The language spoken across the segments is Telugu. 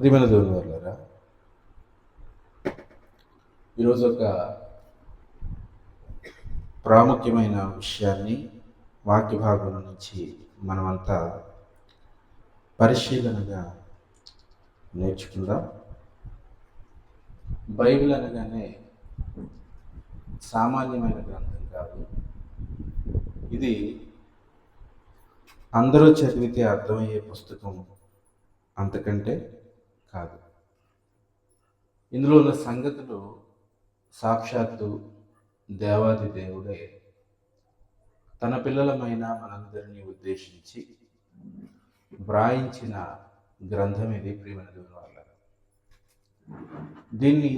ప్రియమైన దేవుని వాళ్ళారా, ఈరోజు ఒక ప్రాముఖ్యమైన విషయాన్ని వాక్య భాగం నుంచి మనమంతా పరిశీలనగా నేర్చుకుందాం. బైబిల్ అనగానే సామాన్యమైన గ్రంథం కాదు. ఇది అందరూ చదివితే అర్థమయ్యే పుస్తకం అంతకంటే కాదు. ఇందులో ఉన్న సంగతులు సాక్షాత్తు దేవాది దేవుడే తన పిల్లలమైన మనందరినీ ఉద్దేశించి వ్రాయించిన గ్రంథం ఇది. ప్రియమైన దేవుని వాళ్ళ, దీన్ని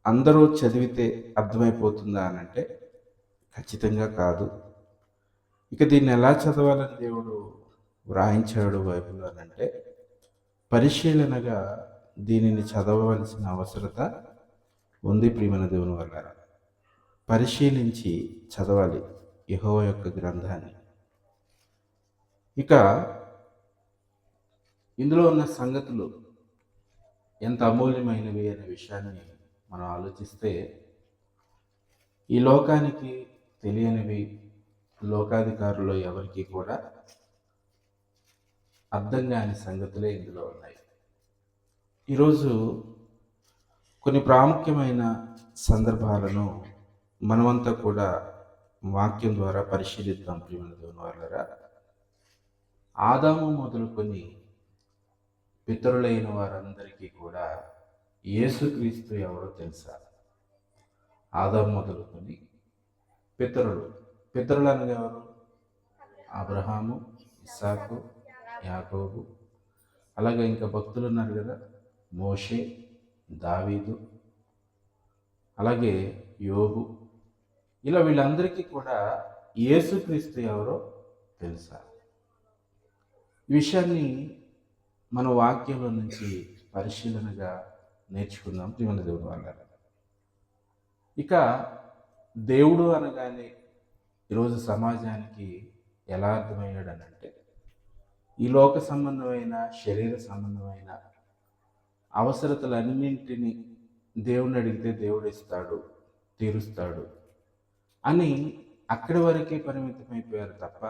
అందరూ చదివితే అర్థమైపోతుందా అని అంటే ఖచ్చితంగా కాదు. ఇక దీన్ని ఎలా చదవాలని దేవుడు వ్రాయించాడు బైబిల్ అని అంటే పరిశీలనగా దీనిని చదవవలసిన అవసరత ఉంది. ప్రియమైన దేవుని వల్ల పరిశీలించి చదవాలి యెహోవా యొక్క గ్రంథాన్ని. ఇక ఇందులో ఉన్న సంగతులు ఎంత అమూల్యమైనవి అనే విషయాన్ని మనం ఆలోచిస్తే, ఈ లోకానికి తెలియనివి లోకాధికారులు ఎవరికి కూడా అర్థం కాని సంగతులే ఇందులో ఉన్నాయి. ఈరోజు కొన్ని ప్రాముఖ్యమైన సందర్భాలను మనమంతా కూడా వాక్యం ద్వారా పరిశీలిద్దాం. ప్రియమైన దేవుని వాళ్ళారా, ఆదాము మొదలుకొని పితరులైన వారందరికీ కూడా యేసుక్రీస్తు ఎవరో తెలుసా? ఆదాము మొదలుకొని పితరులు అనగా ఎవరు? అబ్రహాము, ఇస్సాకు, యాకోబు, అలాగే ఇంకా భక్తులు ఉన్నారు కదా, మోషే, దావీదు, అలాగే యోబు. ఇలా వీళ్ళందరికీ కూడా యేసుక్రీస్తు ఎవరో తెలుసా? ఈ విషయాన్ని మన వాక్యంలో నుంచి పరిశీలనగా నేర్చుకుందాం. ప్రియమైన దేవుని వాళ్ళారా, ఇక దేవుడు అనగానే ఈరోజు సమాజానికి ఎలా అర్థమయ్యాడు అని అంటే, ఈ లోక సంబంధమైన శరీర సంబంధమైన అవసరతలన్నింటినీ దేవుణ్ణి అడిగితే దేవుడు ఇస్తాడు, తీరుస్తాడు అని అక్కడి వరకే పరిమితమైపోయారు తప్ప,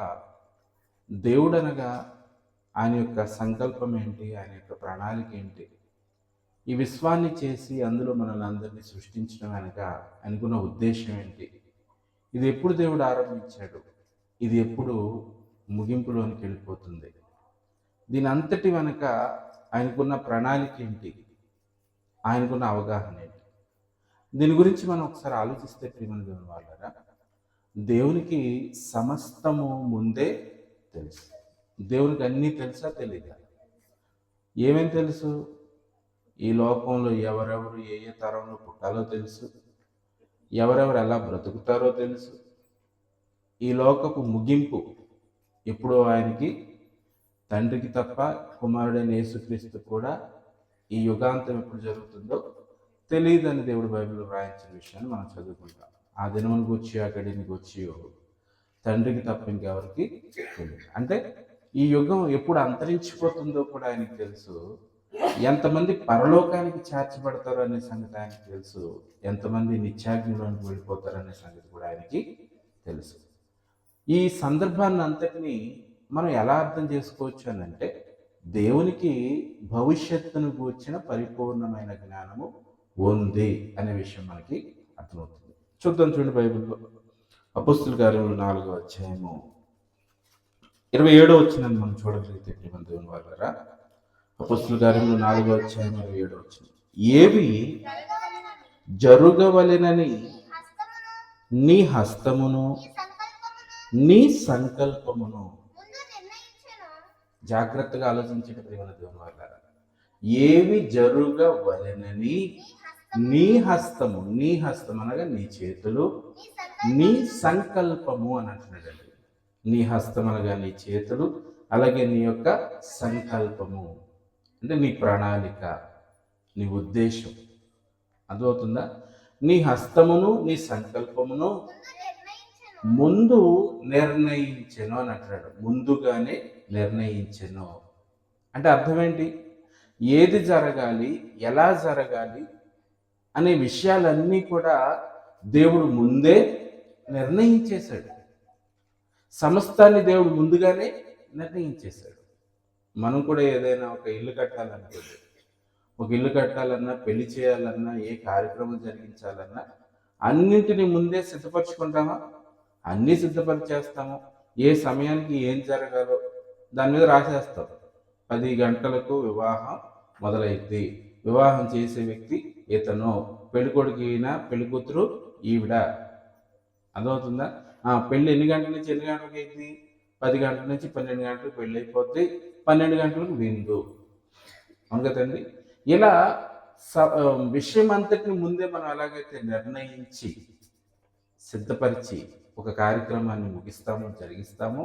దేవుడు అనగా ఆయన యొక్క సంకల్పం ఏంటి, ఆయన యొక్క ప్రణాళిక ఏంటి, ఈ విశ్వాన్ని చేసి అందులో మనల్ని అందరినీ సృష్టించడం వెనక అనుకున్న ఉద్దేశం ఏంటి, ఇది ఎప్పుడు దేవుడు ఆరంభించాడు, ఇది ఎప్పుడు ముగింపులోనికి వెళ్ళిపోతుంది, దీని అంతటి వెనక ఆయనకున్న ప్రణాళిక ఏంటి, ఆయనకున్న అవగాహన ఏంటి, దీని గురించి మనం ఒకసారి ఆలోచిస్తే ప్రియమైన దేవుని వాళ్ళారా, దేవునికి సమస్తము ముందే తెలుసు. దేవునికి అన్నీ తెలుసా? తెలీదా? ఏమేమి తెలుసు? ఈ లోకంలో ఎవరెవరు ఏ ఏ తరంలో పుట్టాలో తెలుసు, ఎవరెవరు ఎలా బ్రతుకుతారో తెలుసు, ఈ లోకపు ముగింపు ఎప్పుడో ఆయనకి, తండ్రికి తప్ప కుమారుడైన యేసుక్రీస్తు కూడా ఈ యుగాంతం ఎప్పుడు జరుగుతుందో తెలియదని దేవుడు బైబిల్లో వ్రాయించిన విషయాన్ని మనం చదువుకుంటాం. ఆ దినమును గూర్చి ఆ గడిని గూర్చి తండ్రికి తప్ప ఇంకెవరికి తెలియదు. అంటే ఈ యుగం ఎప్పుడు అంతరించిపోతుందో కూడా ఆయనకి తెలుసు. ఎంతమంది పరలోకానికి చేర్చబడతారో అనే సంగతి ఆయనకి తెలుసు. ఎంతమంది నిత్యాగ్నిలోనికి వెళ్ళిపోతారనే సంగతి కూడా ఆయనకి తెలుసు. ఈ సందర్భాన్ని అంతటినీ మనం ఎలా అర్థం చేసుకోవచ్చు అని అంటే, దేవునికి భవిష్యత్తును గూర్చిన పరిపూర్ణమైన జ్ఞానము ఉంది అనే విషయం మనకి అర్థమవుతుంది. చూద్దాం, చూడండి బైబిల్లో అపోస్తుల కార్యములు 4వ అధ్యాయము 27వ వచనాన్ని మనం చూడగలిగితే, ప్రియమైన దేవుని వాళ్ళారా, అపోస్తుల కార్యములు 4వ అధ్యాయం 27వ వచనం, ఏవి జరుగవలెనని నీ హస్తమును నీ సంకల్పమును. జాగ్రత్తగా ఆలోచించండి ప్రియమైన దేవుని వాళ్ళారా, ఏవి జరుగవలెనని నీ హస్తము, నీ హస్తం అనగా నీ చేతులు, నీ సంకల్పము అని అంటున్నాడండి. నీ హస్తం అనగా నీ చేతులు, అలాగే నీ యొక్క సంకల్పము అంటే నీ ప్రణాళిక, నీ ఉద్దేశం. అర్థమవుతుందా? నీ హస్తమును నీ సంకల్పమును ముందు నిర్ణయించెను అని అంటున్నాడు. ముందుగానే నిర్ణయించెను. అంటే అర్థం ఏంటి? ఏది జరగాలి, ఎలా జరగాలి అనే విషయాలన్నీ కూడా దేవుడు ముందే నిర్ణయించేశాడు. సమస్తాన్ని దేవుడు ముందుగానే నిర్ణయించేశాడు. మనం కూడా ఏదైనా ఒక ఇల్లు కట్టాలనుకోండి, ఒక ఇల్లు కట్టాలన్నా, పెళ్లి చేయాలన్నా, ఏ కార్యక్రమం జరిగించాలన్నా అన్నింటినీ ముందే సిద్ధపరచుకుంటామా? అన్నీ సిద్ధపరిచేస్తాము. ఏ సమయానికి ఏం జరగాలో దాని మీద రాసేస్తాం. 10 గంటలకు వివాహం మొదలైద్ది, వివాహం చేసే వ్యక్తి ఇతను, పెళ్ళికొడుకు ఈయన, పెళ్ళికూతురు ఈవిడ. అర్థమవుతుందా? పెళ్ళి ఎన్ని గంటల నుంచి ఎన్ని గంటలకి అయింది? 10 గంటల నుంచి 12 గంటలకు పెళ్ళి అయిపోద్ది, 12 గంటలకు విందు. అవును కదండి? ఇలా విషయం అంతటిని ముందే మనం ఎలాగైతే నిర్ణయించి సిద్ధపరిచి ఒక కార్యక్రమాన్ని ముగిస్తామో, జరిగిస్తామో,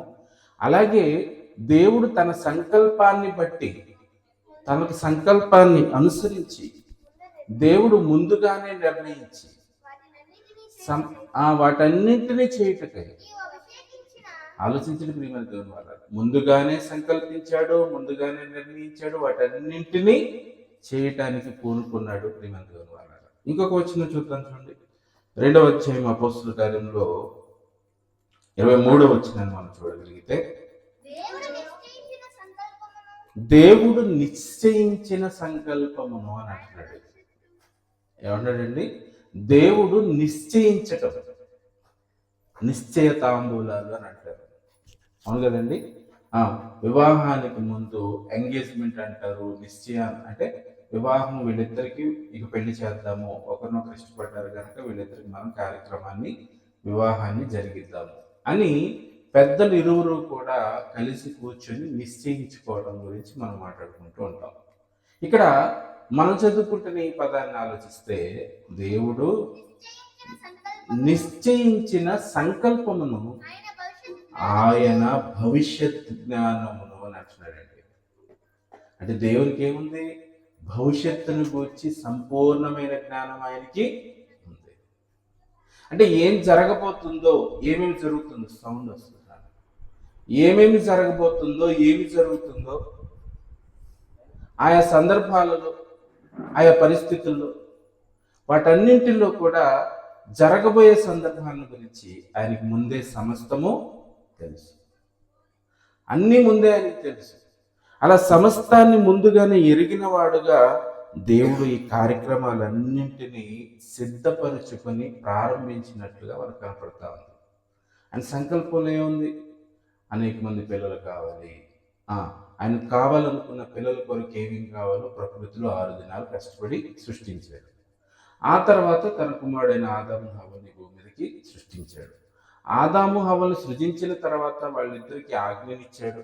అలాగే దేవుడు తన సంకల్పాన్ని బట్టి, తనకు సంకల్పాన్ని అనుసరించి దేవుడు ముందుగానే నిర్ణయించి వాటన్నింటినీ చేయుటకై ఆలోచించిన ప్రియమైన దేవుని వాళ్ళ ముందుగానే సంకల్పించాడు, ముందుగానే నిర్ణయించాడు, వాటన్నింటినీ చేయటానికి పూనుకున్నాడు ప్రియమైన దేవుని వాళ్ళ. ఇంకొక వచనం చూద్దాం చూడండి. 2వ అధ్యాయం అపోస్తలుల కార్యంలో 23వ వచనాన్ని మనం చూడగలిగితే, దేవుడు నిశ్చయించిన సంకల్పమును అని అంటున్నాడు. ఏమన్నాడండి? దేవుడు నిశ్చయించటం, నిశ్చయ తాంబూలాలు అని అంటారు. అవును కదండి? వివాహానికి ముందు ఎంగేజ్మెంట్ అంటారు. నిశ్చయం అంటే వివాహం, వీళ్ళిద్దరికి ఇక పెళ్లి చేద్దాము, ఒకరినొకరు ఇష్టపడ్డారు కనుక వీళ్ళిద్దరికి మనం కార్యక్రమాన్ని, వివాహాన్ని జరిగిద్దాము అని పెద్దలు ఇరువురు కూడా కలిసి కూర్చొని నిశ్చయించుకోవడం గురించి మనం మాట్లాడుకుంటూ ఉంటాం. ఇక్కడ మనం చదువుకుంటున్న ఈ పదాన్ని ఆలోచిస్తే, దేవుడు నిశ్చయించిన సంకల్పమును ఆయన భవిష్యత్ జ్ఞానమును అని అంటున్నాడండి. అంటే దేవునికి ఏముంది? భవిష్యత్తును గురించి సంపూర్ణమైన జ్ఞానం ఆయనకి ఉంది. అంటే ఏం జరగబోతుందో, ఏమేమి జరుగుతుందో, సౌండ్ వస్తుంది, ఏమేమి జరగబోతుందో, ఏమి జరుగుతుందో ఆయా సందర్భాలలో, ఆయా పరిస్థితుల్లో, వాటన్నింటిలో కూడా జరగబోయే సందర్భాల గురించి ఆయనకి ముందే సమస్తము తెలుసు. అన్నీ ముందే ఆయనకి తెలుసు. అలా సమస్తాన్ని ముందుగానే ఎరిగిన వాడుగా దేవుడు ఈ కార్యక్రమాలన్నింటినీ సిద్ధపరుచుకొని ప్రారంభించినట్లుగా మనకు కనపడతా ఉంది. ఆయన సంకల్పంలో ఏముంది? అనేక మంది పిల్లలు కావాలి. ఆయన కావాలనుకున్న పిల్లల కొరకు ఏమేమి కావాలో ప్రకృతిలో 6 దినాలు కష్టపడి సృష్టించాడు. ఆ తర్వాత తన కుమారుడైన ఆదాము హవ్వని భూమి మీదకి సృష్టించాడు. ఆదాము హవ్వను సృజించిన తర్వాత వాళ్ళిద్దరికి ఆజ్ఞనిచ్చాడు.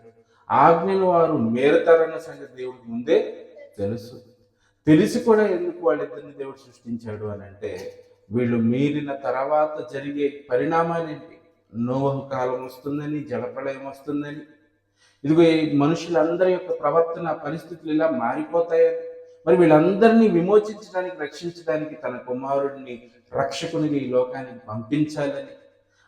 ఆజ్ఞను వారు మేరతారన్న సంగతి దేవుడికి ముందే తెలుసు. తెలిసి కూడా ఎందుకు వాళ్ళిద్దరిని దేవుడు సృష్టించాడు అని అంటే, వీళ్ళు మీరిన తర్వాత జరిగే పరిణామాలేంటి? నోవహు కాలం వస్తుందని, జలప్రళయం వస్తుందని, ఇదిగో ఈ మనుషులందరి యొక్క ప్రవర్తన పరిస్థితులు ఇలా మారిపోతాయని, మరి వీళ్ళందరినీ విమోచించడానికి, రక్షించడానికి తన కుమారుడిని రక్షకునిగా ఈ లోకానికి పంపించాలని,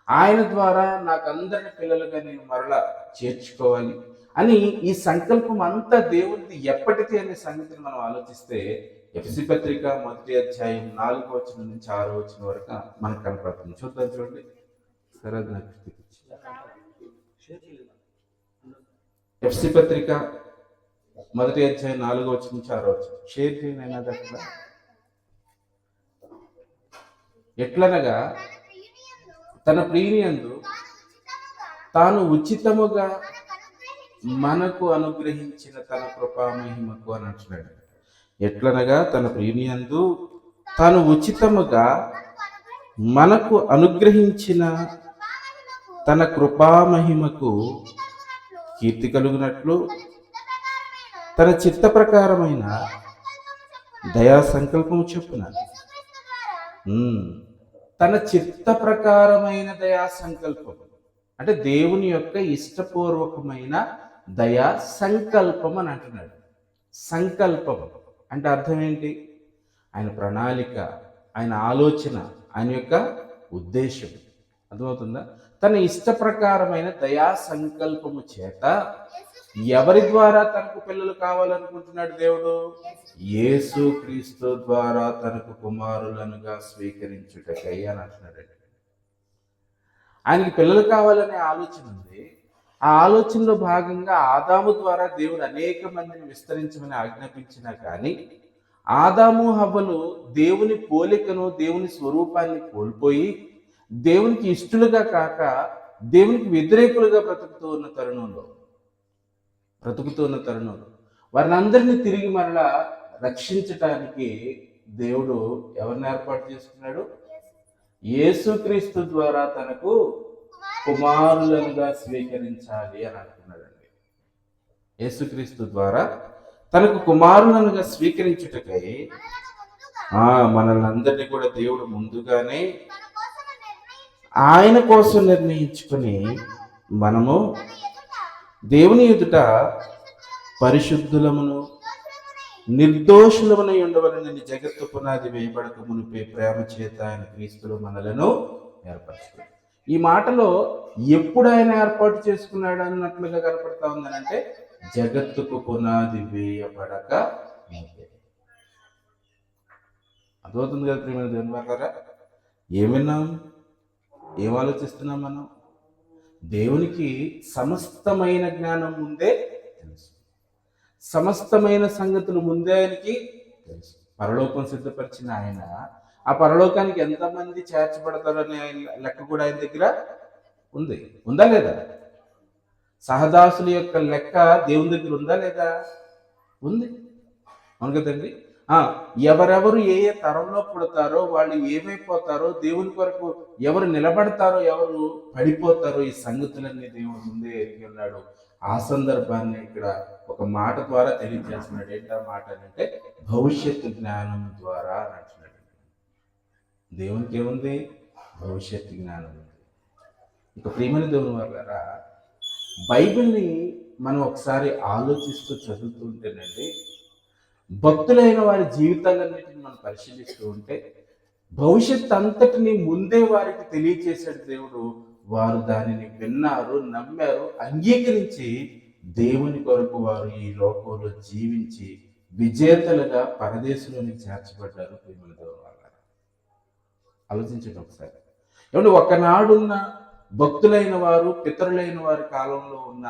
ఆయన ద్వారా నాకు అందరిని పిల్లలుగా నేను మరలా చేర్చుకోవాలి అని ఈ సంకల్పం అంతా దేవుడిది ఎప్పటికీ అనే సంగతిని మనం ఆలోచిస్తే, ఎఫెసీ పత్రిక 1వ అధ్యాయం 4వ వచనం నుంచి 6వ వచనం వరకు మనకు కనపడుతుంది. చూద్దాం చూడండి. సరే, ఎఫెసీ పత్రిక 1వ అధ్యాయం 4వ వచనం నుంచి 6వ వచనం షేర్ చేయనైనా అక్కడ. ఎట్లనగా తన ప్రియునియందు తాను ఉచితముగా మనకు అనుగ్రహించిన తన కృపామహిమకు అని అంటున్నాడు. ఎట్లనగా తన ప్రియునియందు తాను ఉచితముగా మనకు అనుగ్రహించిన తన కృపామహిమకు కీర్తి కలుగునట్లు తన చిత్త ప్రకారమైన దయా సంకల్పము చొప్పున, తన చిత్త ప్రకారమైన దయా సంకల్పం అంటే దేవుని యొక్క ఇష్టపూర్వకమైన దయా సంకల్పం అని అంటున్నాడు. సంకల్పం అంటే అర్థం ఏంటి? ఆయన ప్రణాళిక, ఆయన ఆలోచన, ఆయన యొక్క ఉద్దేశం. అర్థమవుతుందా? తన ఇష్ట ప్రకారమైన దయా సంకల్పము చేత ఎవరి ద్వారా తనకు పిల్లలు కావాలనుకుంటున్నాడు దేవుడు? యేసు క్రీస్తు ద్వారా తనకు కుమారులనుగా స్వీకరించుటకై అని అంటున్నాడండి. ఆయనకి పిల్లలు కావాలనే ఆలోచన ఉంది. ఆ ఆలోచనలో భాగంగా ఆదాము ద్వారా దేవుడు అనేక మందిని విస్తరించమని ఆజ్ఞాపించినా కానీ ఆదాము హవ్వలు దేవుని పోలికను, దేవుని స్వరూపాన్ని కోల్పోయి దేవునికి ఇష్టలుగా కాక దేవునికి వ్యతిరేకులుగా బ్రతుకుతూ ఉన్న తరుణంలో వారిని అందరినీ తిరిగి మరలా రక్షించటానికి దేవుడు ఎవరిని ఏర్పాటు చేసుకున్నాడు? యేసుక్రీస్తు ద్వారా తనకు కుమారులనుగా స్వీకరించాలి అని అనుకున్నాడండి. యేసుక్రీస్తు ద్వారా తనకు కుమారులనుగా స్వీకరించుటకై మనల్ని అందరినీ కూడా దేవుడు ముందుగానే ఆయన కోసం నిర్ణయించుకుని మనము దేవుని ఎదుట పరిశుద్ధులమును నిర్దోషులమునై ఉండవలనని జగత్తు పునాది వేయబడక మునిపే ప్రేమ చేత ఆయన క్రీస్తులో మనలను ఏర్పరచుకున్నాడు. ఈ మాటలో ఎప్పుడు ఆయన ఏర్పాటు చేసుకున్నాడు అన్నట్లుగా కనపడతా ఉందనంటే జగత్తుకు పునాది వేయబడక ముందే. అర్థమవుతుంది కదా ప్రియమైన దేవుని వారలారా? ఏం విన్నాం, ఏం ఆలోచిస్తున్నాం మనం? దేవునికి సమస్తమైన జ్ఞానం ముందే తెలుసు, సమస్తమైన సంగతులు ముందే ఆయనకి తెలుసు. పరలోకం సిద్ధపరిచిన ఆయన ఆ పరలోకానికి ఎంతమంది చేర్చబడతారనే లెక్క కూడా ఆయన దగ్గర ఉంది. ఉందా లేదా? సహదాసుల యొక్క లెక్క దేవుని దగ్గర ఉందా లేదా? ఉంది. అవును కదండి. ఎవరెవరు ఏ ఏ తరంలో పుడతారో వాళ్ళు ఏమైపోతారో, దేవుని కొరకు ఎవరు నిలబడతారో ఎవరు పడిపోతారో, ఈ సంగతులన్నీ దేవుడు ముందే ఎరిగి ఉన్నాడు. ఆ సందర్భాన్ని ఇక్కడ ఒక మాట ద్వారా తెలియజేస్తున్నాడు. ఏంటా మాట అంటే భవిష్యత్తు జ్ఞానం ద్వారా అని అంటున్నాడు. దేవునికి ఏముంది? భవిష్యత్తు జ్ఞానం ఉంది. ఇక ప్రియమైన దేవుని వారలారా, బైబిల్ని మనం ఒకసారి ఆలోచిస్తూ చదువుతుంటేనండి, భక్తులైన వారి జీవితాలన్నిటిని మనం పరిశీలిస్తూ ఉంటే భవిష్యత్ అంతటిని ముందే వారికి తెలియజేశాడు దేవుడు. వారు దానిని విన్నారు, నమ్మారు, అంగీకరించి దేవుని కొరకు వారు ఈ లోకంలో జీవించి విజేతలుగా పరదేశంలోనికి చేర్చబడ్డారు. ప్రియమైన దేవుని వారలారా, ఆలోచించండి ఒకసారి. ఏమంటే ఒకనాడున్న భక్తులైన వారు, పితరులైన వారి కాలంలో ఉన్న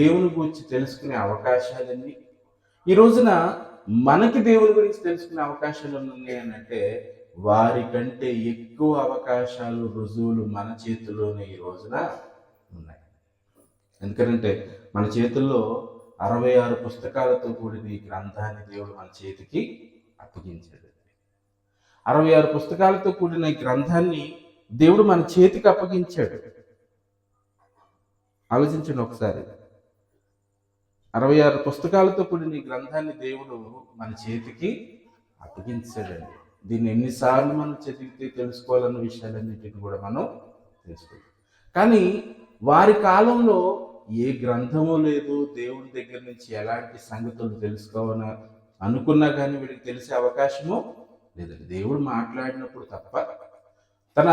దేవుని గురించి తెలుసుకునే అవకాశాలన్నీ ఈ రోజున మనకి దేవుని గురించి తెలుసుకునే అవకాశాలు ఉన్నాయి అని అంటే వారి కంటే ఎక్కువ అవకాశాలు, రుజువులు మన చేతుల్లోనే ఈ రోజున ఉన్నాయి. ఎందుకంటే మన చేతుల్లో 66 పుస్తకాలతో కూడిన ఈ గ్రంథాన్ని దేవుడు మన చేతికి అప్పగించాడు. 66 పుస్తకాలతో కూడిన ఈ గ్రంథాన్ని దేవుడు మన చేతికి అప్పగించాడు. ఆలోచించండి ఒకసారి. 66 పుస్తకాలతో కూడిన ఈ గ్రంథాన్ని దేవుడు మన చేతికి అప్పగించాడండి. దీన్ని ఎన్నిసార్లు మనం చదివితే తెలుసుకోవాలన్న విషయాలన్నింటినీ కూడా మనం తెలుసుకోవాలి. కానీ వారి కాలంలో ఏ గ్రంథము లేదు, దేవుడి దగ్గర నుంచి ఎలాంటి సంగతులు తెలుసుకోవాలని అనుకున్నా కానీ వీడికి తెలిసే అవకాశము లేదండి. దేవుడు మాట్లాడినప్పుడు తప్ప తన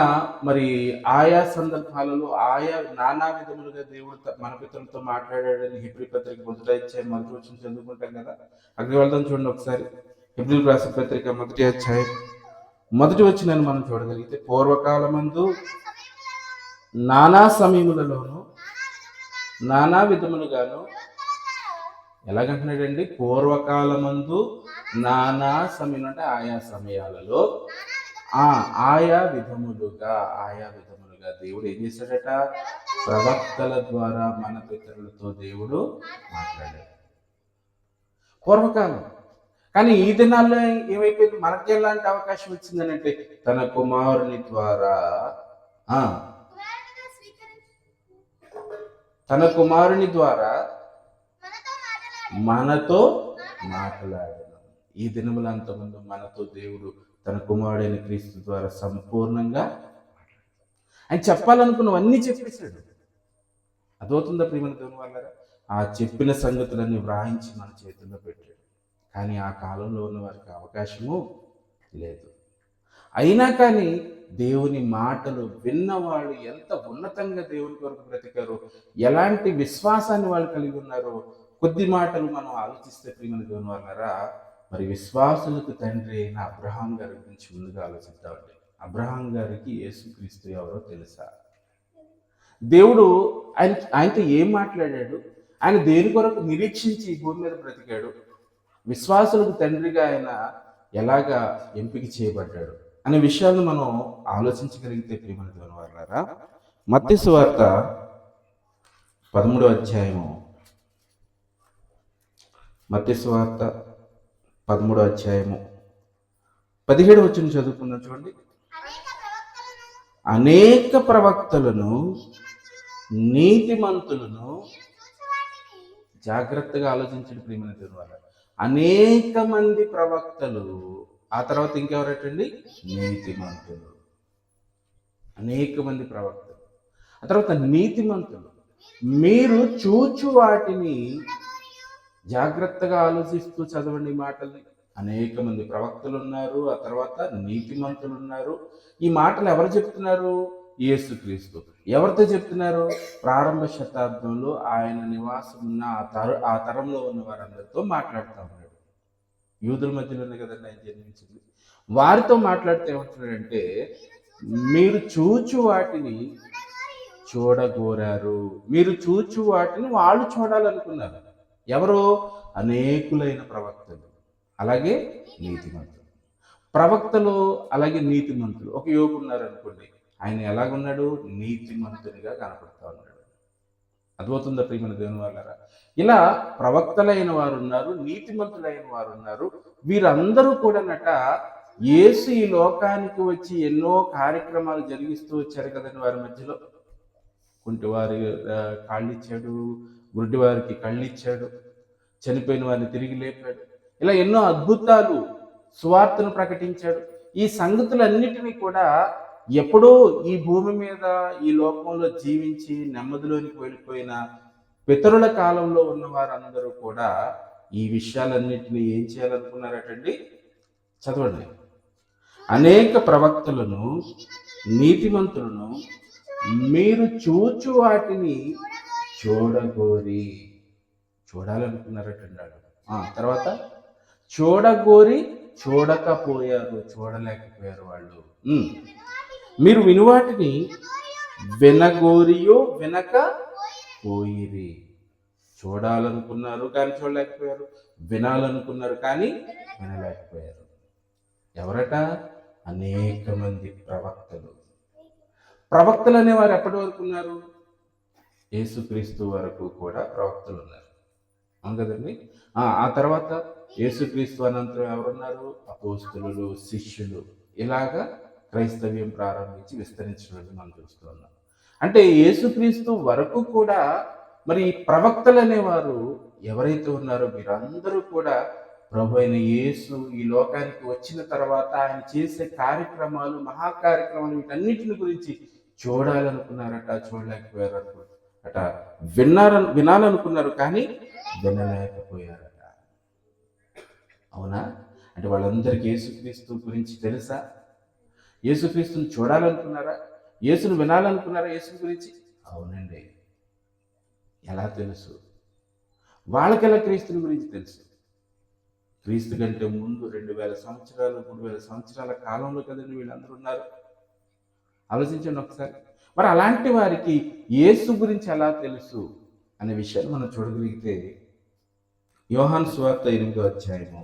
ఆయా సందర్భాలలో ఆయా నానా విధములుగా దేవుడు మన పితరులతో మాట్లాడాడని హెబ్రీ పత్రిక 1వ అధ్యాయం 1వ వచనం చదువుకుంటాం కదా. అక్కడికి వెళ్దాం చూడండి ఒకసారి. హెబ్రీయులకు రాసిన పత్రిక 1వ అధ్యాయం 1వ వచనాన్ని మనం చూడగలిగితే, పూర్వకాలమందు నానా సమయములలోను నానా విధములుగాను, ఎలాగంటున్నాడండి? పూర్వకాలమందు నానా సమయం అంటే ఆయా సమయాలలో ఆయా విధములుగా దేవుడు ఏం చేశాడట? ప్రవక్తల ద్వారా మన పితరులతో దేవుడు మాట్లాడాడు పూర్వకాలం. కానీ ఈ దినాల్లో ఏమైపోయింది? మనకి ఎలాంటి అవకాశం వచ్చిందని అంటే తన కుమారుని ద్వారా మనతో మాట్లాడను. ఈ దినములంతమందు మనతో దేవుడు తన కుమారుడైన క్రీస్తు ద్వారా సంపూర్ణంగా ఆయన చెప్పాలనుకున్నవన్నీ చెప్పేశాడు. అదవుతుందా ప్రియమైన దేవుని వాళ్ళారా? ఆ చెప్పిన సంగతులన్నీ వ్రాయించి మన చేతుల్లో పెట్టాడు. కానీ ఆ కాలంలో ఉన్న వారికి అవకాశము లేదు. అయినా కానీ దేవుని మాటలు విన్నవాళ్ళు ఎంత ఉన్నతంగా దేవుని కొరకు బ్రతికారు, ఎలాంటి విశ్వాసాన్ని వాళ్ళు కలిగి ఉన్నారు. కొద్ది మాటలు మనం ఆలోచిస్తే ప్రియమైన దేవుని వాళ్ళారా, మరి విశ్వాసులకు తండ్రి అయిన అబ్రహాం గారి గురించి ముందుగా ఆలోచిద్దామండి. అబ్రహాం గారికి యేసుక్రీస్తు ఎవరో తెలుసా? దేవుడు ఆయనతో ఏం మాట్లాడాడు? ఆయన దేని కొరకు నిరీక్షించి ఈ భూమి మీద బ్రతికాడు? విశ్వాసులకు తండ్రిగా ఆయన ఎలాగా ఎంపిక చేయబడ్డాడు అనే విషయాలను మనం ఆలోచించగలిగితే ప్రియమైన దేవుని వారలారా, మత్తయి సువార్త 13వ అధ్యాయము, మత్తయి సువార్త 13వ అధ్యాయము 17వ వచనం చదువుకుందాం చూడండి. అనేక ప్రవక్తలను నీతిమంతులను, జాగ్రత్తగా ఆలోచించండి ప్రియమైన దేవుని వారలారా, అనేక మంది ప్రవక్తలు, ఆ తర్వాత ఇంకెవరటండి? నీతిమంతులు. అనేక మంది ప్రవక్తలు, ఆ తర్వాత నీతిమంతులు. మీరు చూచు వాటిని, జాగ్రత్తగా ఆలోచిస్తూ చదవండి ఈ మాటల్ని. అనేక మంది ప్రవక్తలు ఉన్నారు, ఆ తర్వాత నీతిమంతులు ఉన్నారు. ఈ మాటలు ఎవరు చెప్తున్నారు? యేసుక్రీస్తు. ఎవరితో చెప్తున్నారు? ప్రారంభ శతాబ్దంలో ఆయన నివాసం ఉన్న ఆ తరంలో ఉన్న వారందరితో మాట్లాడుతూ ఉన్నాడు. యూదుల మధ్యలోనే కదండి ఆయన జన్మించింది. వారితో మాట్లాడితే ఏమంటున్నాడంటే, మీరు చూచు వాటిని చూడగోరారు. మీరు చూచు వాటిని వాళ్ళు చూడాలనుకున్నారు. ఎవరు? అనేకులైన ప్రవక్తలు, అలాగే నీతిమంతులు. ప్రవక్తలు అలాగే నీతిమంతులు. ఒక యోగు ఉన్నారనుకోండి, ఆయన ఎలాగున్నాడు? నీతిమంతునిగా కనపడతా ఉన్నాడు. అద్భుతంగా ప్రియమైన దేవుని వాళ్ళారా, ఇలా ప్రవక్తలైన వారు ఉన్నారు, నీతిమంతులైన వారు ఉన్నారు. వీరందరూ కూడానట యేసు ఈ లోకానికి వచ్చి ఎన్నో కార్యక్రమాలు జరిగిస్తూ వచ్చారు కదండి వారి మధ్యలో. కుంటి వారి కాళ్ళు ఇచ్చాడు, గుడ్డి వారికి కళ్ళు ఇచ్చాడు, చనిపోయిన వారిని తిరిగి లేపాడు. ఇలా ఎన్నో అద్భుతాలు, సువార్తను ప్రకటించాడు. ఈ సంగతులన్నిటినీ కూడా ఎప్పుడో ఈ భూమి మీద ఈ లోకంలో జీవించి నెమ్మదిలోనికి వెళ్ళిపోయిన పితరుల కాలంలో ఉన్న వారందరూ కూడా ఈ విషయాలన్నిటినీ ఏం చేయాలనుకున్నారటండి? చదవండి. అనేక ప్రవక్తలను నీతిమంతులను మీరు చూచు వాటిని చూడగోరి, చూడాలనుకున్నారటండి. తర్వాత చూడగోరి చూడకపోయారు, చూడలేకపోయారు వాళ్ళు. మీరు వినువాటిని వినగోరియో వినక పోయిరి. చూడాలనుకున్నారు కానీ చూడలేకపోయారు, వినాలనుకున్నారు కానీ వినలేకపోయారు. ఎవరట? అనేక మంది ప్రవక్తలు. ప్రవక్తలు అనేవారు ఎప్పటి వరకు ఉన్నారు? యేసుక్రీస్తు వరకు కూడా ప్రవక్తలు ఉన్నారు, అవును కదండి. ఆ తర్వాత యేసుక్రీస్తు అనంతరం ఎవరున్నారు? అపోస్తలులు, శిష్యులు. ఇలాగా క్రైస్తవ్యం ప్రారంభించి విస్తరించడం మనం చూస్తూ ఉన్నాం. అంటే యేసుక్రీస్తు వరకు కూడా మరి ప్రవక్తలు అనేవారు ఎవరైతే ఉన్నారో వీరందరూ కూడా ప్రభు అయిన యేసు ఈ లోకానికి వచ్చిన తర్వాత ఆయన చేసే కార్యక్రమాలు, మహాకార్యక్రమాలు, వీటన్నిటిని గురించి చూడాలనుకున్నారట, చూడలేకపోయారు అట. వినాలనుకున్నారు కానీ వినలేకపోయారట. అవునా? అంటే వాళ్ళందరికీ యేసుక్రీస్తు గురించి తెలుసా? యేసుక్రీస్తుని చూడాలనుకున్నారా? యేసును వినాలనుకున్నారా? యేసు గురించి? అవునండి. ఎలా తెలుసు? వాళ్ళకెలా క్రీస్తుని గురించి తెలుసు? క్రీస్తు కంటే ముందు 2000 సంవత్సరాలు 3000 సంవత్సరాల కాలంలో కదండి వీళ్ళందరూ ఉన్నారు. ఆలోచించండి ఒకసారి. మరి అలాంటి వారికి యేసు గురించి ఎలా తెలుసు అనే విషయాన్ని మనం చూడగలిగితే, యోహాను సువార్త 8వ అధ్యాయము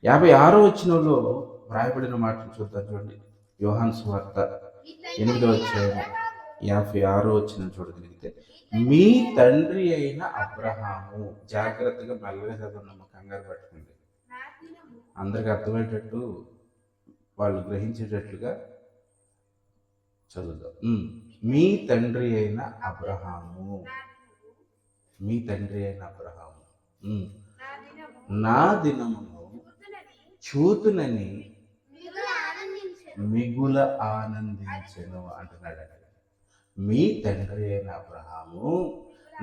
56వ వచనంలో వ్రాయబడిన మాటలు చూద్దాం చూడండి. యోహాను సువార్త 8వ అధ్యాయము 56వ వచనం చూడగలిగితే, మీ తండ్రి అయిన అబ్రహాము. జాగ్రత్తగా మెల్లగా చదవడం, కంగారు పట్టుకోండి. అందరికి అర్థమయ్యేటట్టు, వాళ్ళు గ్రహించేటట్లుగా చదువుదాం. మీ తండ్రి అయిన అబ్రహాము, మీ తండ్రి అయిన అబ్రహాము నా దినమును చూతునని మిగుల ఆనందించెను అంటున్నాడు. మీ తండ్రి అయిన అబ్రహాము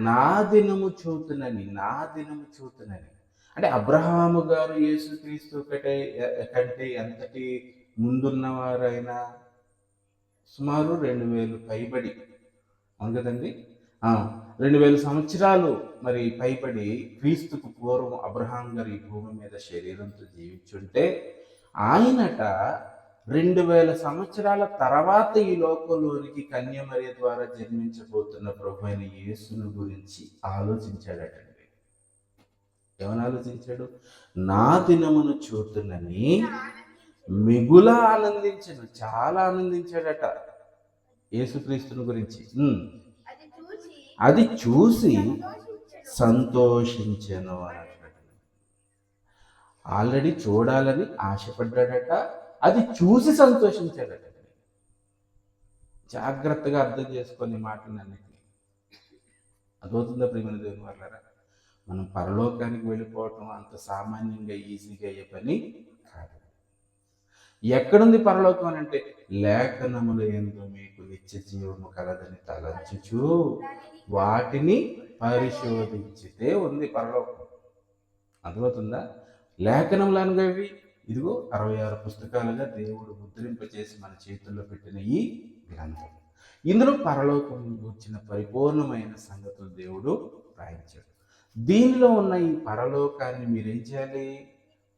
నా దినము చూతునని, నా దినము చూతునని అంటే అబ్రహాము గారు యేసుక్రీస్తు కంటే ఎంతటి ముందున్నవారైనా సుమారు 2000 పైబడి అవును కదండి. 2000 సంవత్సరాలు మరి పైబడి క్రీస్తుకు పూర్వం అబ్రహాం గారు ఈ భూమి మీద శరీరంతో జీవించుంటే ఆయనట 2000 సంవత్సరాల తర్వాత ఈ లోకంలోనికి కన్యమరియ ద్వారా జన్మించబోతున్న ప్రభు అయిన యేసును గురించి ఆలోచించాడటండి. ఏమని ఆలోచించాడు? నా దినమును చూతున్నని మిగుల ఆనందించను, చాలా ఆనందించాడట యేసుక్రీస్తుని గురించి. అది చూసి సంతోషించను అని అంటాడు. ఆల్రెడీ చూడాలని ఆశపడ్డాడట, అది చూసి సంతోషించాడట. జాగ్రత్తగా అర్థం చేసుకొని మాటలన్నిటినీ. అదవుతుందా ప్రియమైన దేవుని వాళ్ళారా? మనం పరలోకానికి వెళ్ళిపోవటం అంత సామాన్యంగా ఈజీగా అయ్యే పని కాదు. ఎక్కడుంది పరలోకం అని అంటే, లేఖనముల యందు మీకు నిత్య జీవము కలదని తలంచుచు వాటిని పరిశోధించితే ఉంది పరలోకం. అర్థమవుతుందా? లేఖనములు అనగావి ఇదిగో 66 పుస్తకాలుగా దేవుడు ముద్రింపచేసి మన చేతుల్లో పెట్టిన ఈ గ్రంథం. ఇందులో పరలోకం వచ్చిన పరిపూర్ణమైన సంగతులు దేవుడు రాయించాడు. దీనిలో ఉన్న ఈ పరలోకాన్ని మీరేం చేయాలి?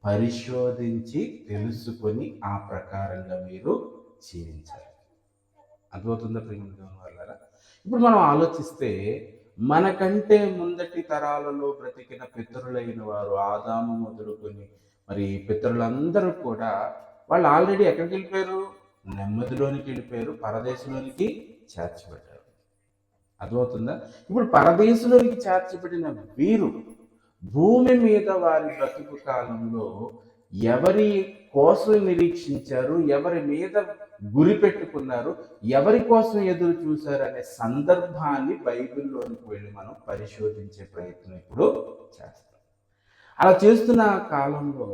పరిశోధించి తెలుసుకొని ఆ ప్రకారంగా మీరు జీవించాలి. అర్థమవుతుందా ప్రియమైన దేవుని వాళ్ళారా? ఇప్పుడు మనం ఆలోచిస్తే మనకంటే ముందటి తరాలలో బ్రతికిన పితరులైన వారు ఆదాము మొదలుకొని మరి పితరులందరూ కూడా వాళ్ళు ఆల్రెడీ ఎక్కడికి వెళ్ళిపోయారు? నెమ్మదిలోనికి వెళ్ళిపోయారు, పరదేశంలోనికి చేర్చబడ్డారు. అర్థమవుతుందా? ఇప్పుడు పరదేశంలోనికి చేర్చబడిన వీరు భూమి మీద వారి బ్రతుకు కాలంలో ఎవరి కోసం నిరీక్షించారు, ఎవరి మీద గురి పెట్టుకున్నారు, ఎవరి కోసం ఎదురు చూశారు అనే సందర్భాన్ని బైబిల్లోనికి వెళ్ళి మనం పరిశోధించే ప్రయత్నం ఇప్పుడు చేస్తాం. అలా చేస్తున్న కాలంలో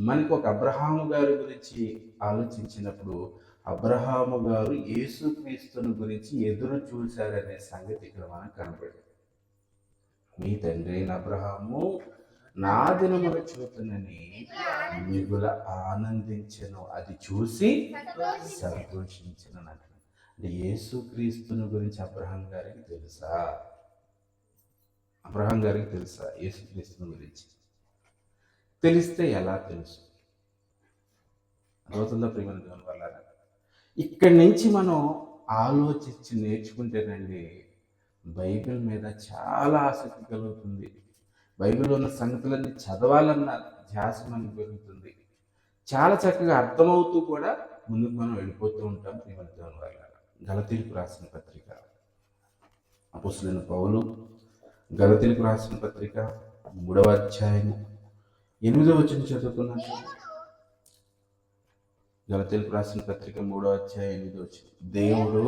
మనకు ఒక అబ్రహాము గారి గురించి ఆలోచించినప్పుడు అబ్రహాము గారు యేసుక్రీస్తుని గురించి ఎదురు చూశారనే సంగతి ఇక్కడ మనకు కనపడింది. మీ తండ్రి అయిన అబ్రహాము నా దినములు చూతునని మిగుల ఆనందించెను, అది చూసి సంతోషించను అంటే యేసుక్రీస్తుని గురించి అబ్రహాం గారికి తెలుసా? అబ్రహాం గారికి తెలుసా యేసుక్రీస్తుని గురించి? తెలిస్తే ఎలా తెలుసు? అర్థమవుతుందా ప్రియమైన దేవుని వాళ్ళారా? ఇక్కడి నుంచి మనం ఆలోచించి నేర్చుకుంటేనండి బైబిల్ మీద చాలా ఆసక్తి కలుగుతుంది. బైబిల్లో ఉన్న సంగతులన్నీ చదవాలన్న ధ్యాస మనకు పెరుగుతుంది. చాలా చక్కగా అర్థమవుతూ కూడా ముందుకు మనం వెళ్ళిపోతూ ఉంటాం ప్రియమైన దేవుని వాళ్ళారా. గలతీయులకు రాసిన పత్రిక, అపోస్తలుడైన పౌలు గలతీయులకు రాసిన పత్రిక 3వ అధ్యాయము 8వ వచనం చదువుకున్నాను. గలతీయులకు రాసిన పత్రిక 3వ అధ్యాయం 8వ వచనం. దేవుడు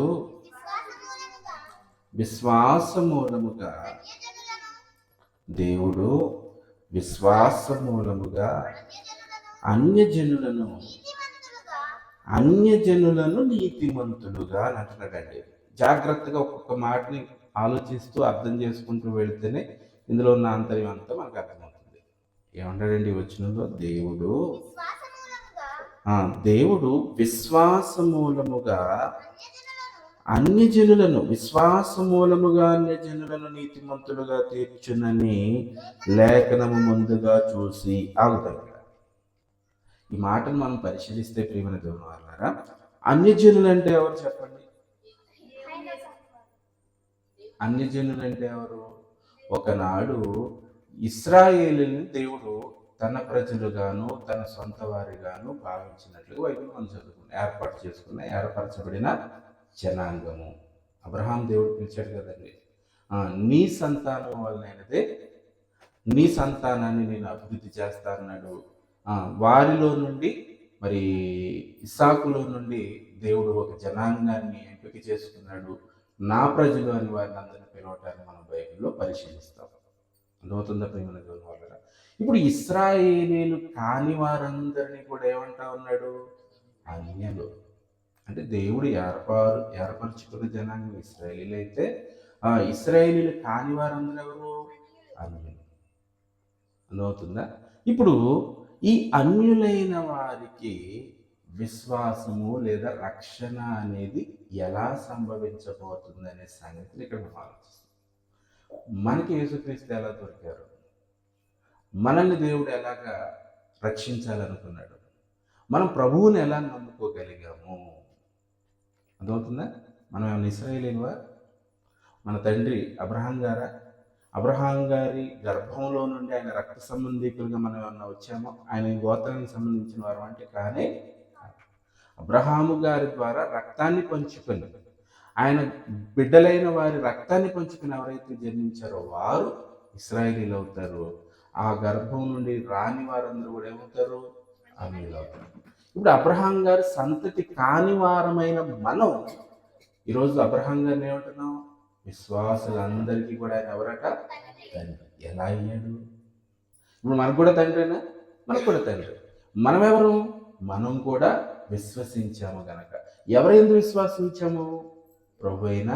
విశ్వాస మూలముగా అన్యజనులను నీతిమంతులుగా అంటున్నాడండి. జాగ్రత్తగా ఒక్కొక్క మాటని ఆలోచిస్తూ అర్థం చేసుకుంటూ వెళితేనే ఇందులో ఉన్న ఆంతర్యం అంతా మనకు అర్థమవుతుంది. ఏమంటాడండి వచనంలో? దేవుడు విశ్వాస మూలముగా అన్యజనులను నీతిమంతులుగా తీర్చునని లేఖనము ముందుగా చూసి ఆగుతాడు. ఈ మాటను మనం పరిశీలిస్తే ప్రియమైన దేవుని వాళ్ళారా, అన్యజనులు అంటే ఎవరు చెప్పండి? అన్యజనులు అంటే ఎవరు? ఒకనాడు ఇశ్రాయేలుని దేవుడు తన ప్రజలుగాను తన సొంత వారిగాను భావించినట్లుగా బైబిల్ మనం చదువుకున్నాం. ఏర్పరచబడిన జనాంగము. అబ్రహాం దేవుడు పిలిచాడు కదండి, నీ సంతానం వలనైనదే నీ సంతానాన్ని నేను అభివృద్ధి చేస్తానన్నాడు. వారిలో నుండి మరి ఇస్సాకులో నుండి దేవుడు ఒక జనాంగాన్ని ఎంపిక చేసుకున్నాడు. నా ప్రజలు అని వారిని అందరినీ పిలవటాన్ని మనం బైబిల్లో పరిశీలిస్తాం. అర్థమవుతుందా ప్రియమైన దేవుని వాళ్ళారా? ఇప్పుడు ఇశ్రాయేలీలు కాని వారందరినీ కూడా ఏమంటా ఉన్నాడు? అన్యులు. అంటే దేవుడు ఏర్పరచుకున్న జనాంగం ఇశ్రాయేలీలు అయితే ఇశ్రాయేలీలు కాని వారందరూ ఎవరు? అన్యులు. అర్థమవుతుందా? ఇప్పుడు ఈ అన్యులైన వారికి విశ్వాసము లేదా రక్షణ అనేది ఎలా సంభవించబోతుంది అనే సంగతిని ఇక్కడ మనం ఆలోచిస్తాం. మనకి యేసుక్రీస్తు ఎలా దొరికారు, మనల్ని దేవుడు ఎలాగా రక్షించాలనుకున్నాడు, మనం ప్రభువుని ఎలా నమ్ముకోగలిగాము, అర్థమవుతుందా? మనం ఏమైనా ఇశ్రాయేలీయులమా? మన తండ్రి అబ్రహాం గారి గర్భంలో నుండి ఆయన రక్త సంబంధికులుగా మనం ఏమన్నా వచ్చామో, ఆయన గోత్రానికి సంబంధించిన వారు అంటే కానీ అబ్రహాము గారి ద్వారా రక్తాన్ని పంచుకొని, ఆయన బిడ్డలైన వారి రక్తాన్ని పంచుకొని ఎవరైతే జన్మించారో వారు ఇశ్రాయేలీయులు అవుతారు. ఆ గర్భం నుండి రాని వారందరూ కూడా ఏమవుతారు? అన్యులు అవుతారు. ఇప్పుడు అబ్రహాం గారి సంతతి కాని వారమైన మనం ఈరోజు అబ్రహాం గారిని ఏమంటున్నాం? విశ్వాసులందరికీ కూడా ఆయన ఎవరట? తండ్రి. ఎలా అయ్యాడు? ఇప్పుడు మనకు కూడా తండ్రేనా? మనకు కూడా తండ్రి. మనం ఎవరు? మనం కూడా విశ్వసించాము గనక. ఎవరైందు విశ్వసించాము? ప్రభు అయిన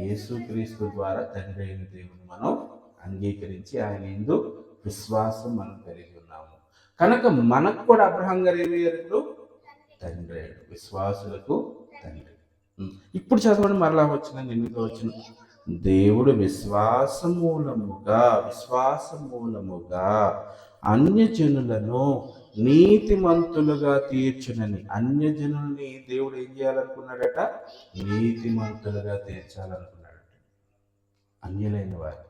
యేసుక్రీస్తు ద్వారా తండ్రి అయిన దేవుని మనం అంగీకరించి ఆయన యందు విశ్వాసం మనం కలిగి ఉన్నాము కనుక మనకు కూడా అబ్రహాం గారు ఏమయ్యారు? తండ్రి. విశ్వాసులకు తండ్రి. ఇప్పుడు చదవండి, మరలా వచ్చిన 8వ వచనం. దేవుడు విశ్వాస మూలముగా అన్యజనులను నీతిమంతులుగా తీర్చునని. అన్యజనుల్ని దేవుడు ఏం చేయాలనుకున్నాడట? నీతిమంతులుగా తీర్చాలనుకున్నాడట. అన్యులైన వారు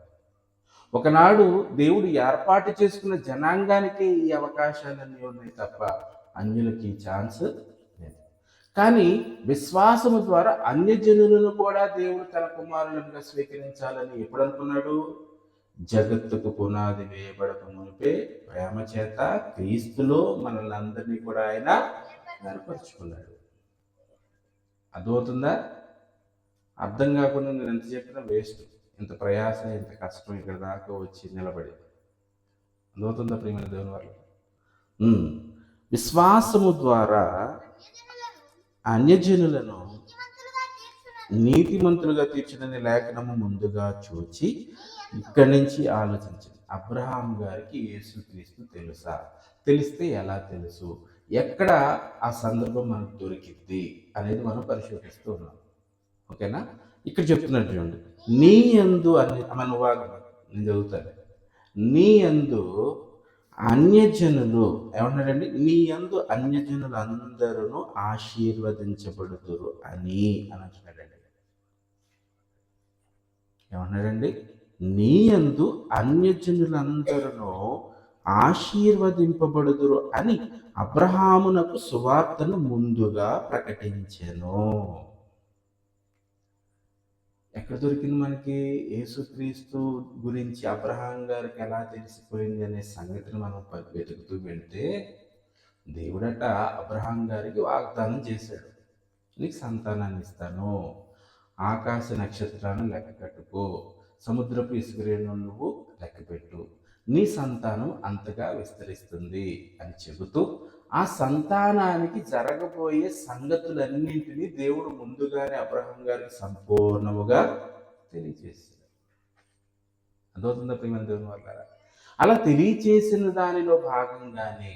ఒకనాడు దేవుడు ఏర్పాటు చేసుకున్న జనాంగానికి ఈ అవకాశాలన్నీ ఉన్నాయి తప్ప అన్యులకి ఛాన్స్ లేదు. కానీ విశ్వాసము ద్వారా అన్యజనులను కూడా దేవుడు తన కుమారులుగా స్వీకరించాలని ఎప్పుడు అనుకున్నాడు? జగత్తుకు పునాది వేయబడక మునిపే ప్రేమ చేత క్రీస్తులో మనల్ని అందరినీ కూడా ఆయన ఏర్పరచుకున్నాడు. అర్థమవుతుందా? అర్థం కాకుండా నేను ఎంత చెప్పినా వేస్ట్. ఇంత ప్రయాస, ఇంత కష్టం ఇక్కడ దాకా వచ్చి నిలబడి. అర్థమవుతుందా ప్రియమైన దేవుని వల్ల? విశ్వాసము ద్వారా అన్యజనులను నీతిమంతులుగా తీర్చునని లేఖనము ముందుగా చూచి ఇక్కడి నుంచి ఆలోచించింది. అబ్రహాం గారికి యేసుక్రీస్తు తెలుసా? తెలిస్తే ఎలా తెలుసు? ఎక్కడ ఆ సందర్భం మనకు దొరికింది అనేది మనం పరిశోధిస్తూ ఉన్నాం. ఓకేనా? ఇక్కడ చెప్తున్నట్టు చూడండి. నీ యందు మన వాగం నేను చదువుతాను. నీ యందు అన్యజనులు ఏమన్నాడండి? నీ యందు అన్యజనులు అందరూ ఆశీర్వదించబడుతురు అని అంటున్నాడండి. ఏమన్నాడండి? నీ యందు అన్యజనులందరూ ఆశీర్వదింపబడుదురు అని అబ్రహామునకు సువార్తను ముందుగా ప్రకటించెను. ఎక్కడ దొరికింది మనకి? యేసుక్రీస్తు గురించి అబ్రహాం గారికి ఎలా తెలిసిపోయింది అనే సంగతిని మనం వెతుకుతూ వెళ్తే, దేవుడట అబ్రహాం గారికి వాగ్దానం చేశాడు, నీకు సంతానాన్ని ఇస్తాను, ఆకాశ నక్షత్రాన్ని లెక్క కట్టుకో, సముద్రపు ఇసుకరేణు నువ్వు లెక్కపెట్టు, నీ సంతానం అంతగా విస్తరిస్తుంది అని చెబుతూ ఆ సంతానానికి జరగబోయే సంగతులన్నింటినీ దేవుడు ముందుగానే అబ్రహాం గారికి సంపూర్ణముగా తెలియజేశాడు. అర్థమవుతుందా ప్రియమైన దేవుని వల్ల? అలా తెలియచేసిన దానిలో భాగంగానే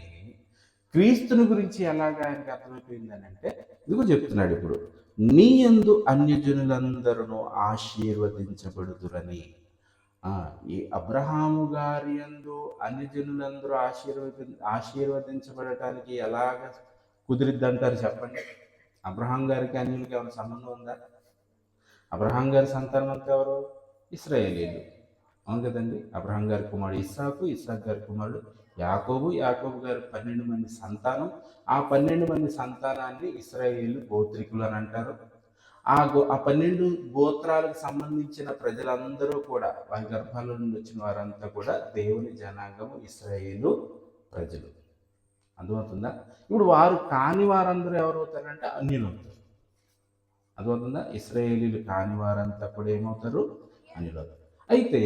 క్రీస్తుని గురించి ఎలాగా ఆయనకి అర్థమైపోయిందని అంటే, ఇదిగో చెప్తున్నాడు ఇప్పుడు, నీ యందు అన్యజనులందరూ ఆశీర్వదించబడుదురని. ఈ అబ్రహాము గారి యందు అన్యజనులందరూ ఆశీర్వదించబడటానికి ఎలాగ కుదిరిద్ది అంటారు చెప్పండి? అబ్రహాం గారికి అన్యులకి ఏమైనా సంబంధం ఉందా? అబ్రహాం గారి సంతానం అంతా ఎవరు? ఇశ్రాయేలీయులు. అవును కదండి. అబ్రహాం గారి కుమారుడు ఇస్సాకు గారి కుమారుడు యాకోబు గారి 12 మంది సంతానం. ఆ 12 మంది సంతానాన్ని ఇశ్రాయేలు గోత్రికులు అని అంటారు. ఆ 12 గోత్రాలకు సంబంధించిన ప్రజలందరూ కూడా, వారి గర్భాల నుండి వచ్చిన వారంతా కూడా దేవుని జనాంగము, ఇశ్రాయేలు ప్రజలు. అర్థమవుతుందా? ఇప్పుడు వారు కాని వారందరూ ఎవరవుతారంటే అన్యులు అవుతారు. అర్థమవుతుందా? ఇశ్రాయేలీలు కాని వారంతా కూడా ఏమవుతారు? అన్యులు అవుతారు. అయితే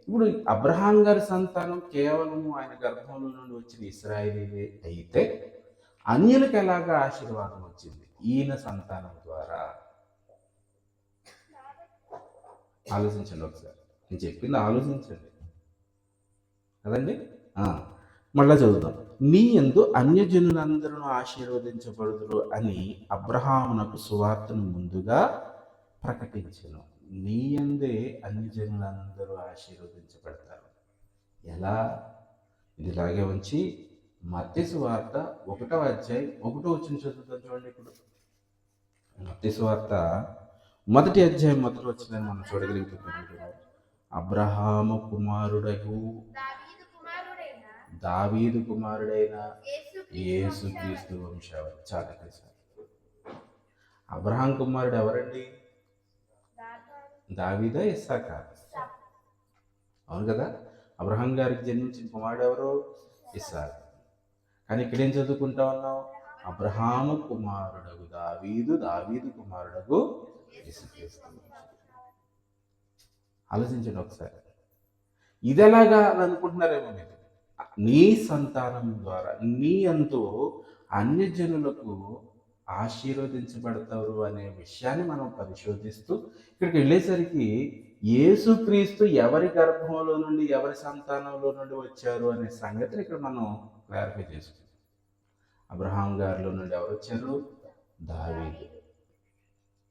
ఇప్పుడు అబ్రహాం గారి సంతానం కేవలం ఆయన గర్భంలో నుండి వచ్చిన ఇశ్రాయేలీలే అయితే అన్యులకు ఎలాగా ఆశీర్వాదం వచ్చింది? ఈయన సంతానం ద్వారా. ఆలోచించండి ఒకసారి. నేను చెప్పింది ఆలోచించండి కదండి. మళ్ళా చదువుతాం. నీ యందు అన్యజనులందరూ ఆశీర్వదించబడుదురు అని అబ్రహామునకు సువార్తను ముందుగా ప్రకటించెను. నీ యందే అన్యజనులందరూ ఆశీర్వదించబడతారు. ఎలా? ఇదిలాగే ఉంచి మత్తయి సువార్త 1వ అధ్యాయం 1వ వచనం చదువుతాం చూడండి. ఇప్పుడు మత్తయి సువార్త 1వ అధ్యాయం 1వ వచనాన్ని మనం చూడగలుగుతున్నాం. అబ్రహాము కుమారుడగు దావీదు కుమారుడైన యేసుక్రీస్తు వంశావళి. చాలా కలిసి అబ్రహాం కుమారుడు ఎవరండి? దావీదా, ఇస్సాకా? అవును కదా. అబ్రహాం గారికి జన్మించిన కుమారుడు ఎవరు? ఇస్సాకు. కానీ ఇక్కడేం చదువుకుంటా ఉన్నావు? అబ్రహాము కుమారుడగు దావీదు, దావీదు కుమారుడగు యేసుక్రీస్తు. ఆలోచించండి ఒకసారి. ఇది ఎలాగా అని అనుకుంటున్నారేమో మీరు. నీ సంతానం ద్వారా నీ అంతు అన్యజనులకు ఆశీర్వదించబడతారు అనే విషయాన్ని మనం పరిశోధిస్తూ ఇక్కడికి వెళ్ళేసరికి యేసుక్రీస్తు ఎవరి గర్భంలో నుండి ఎవరి సంతానంలో నుండి వచ్చారు అనే సంగతిని ఇక్కడ మనం క్లారిఫై చేసుకుంటాం. అబ్రహాం గారిలో నుండి ఎవరు వచ్చారు? దావీదు.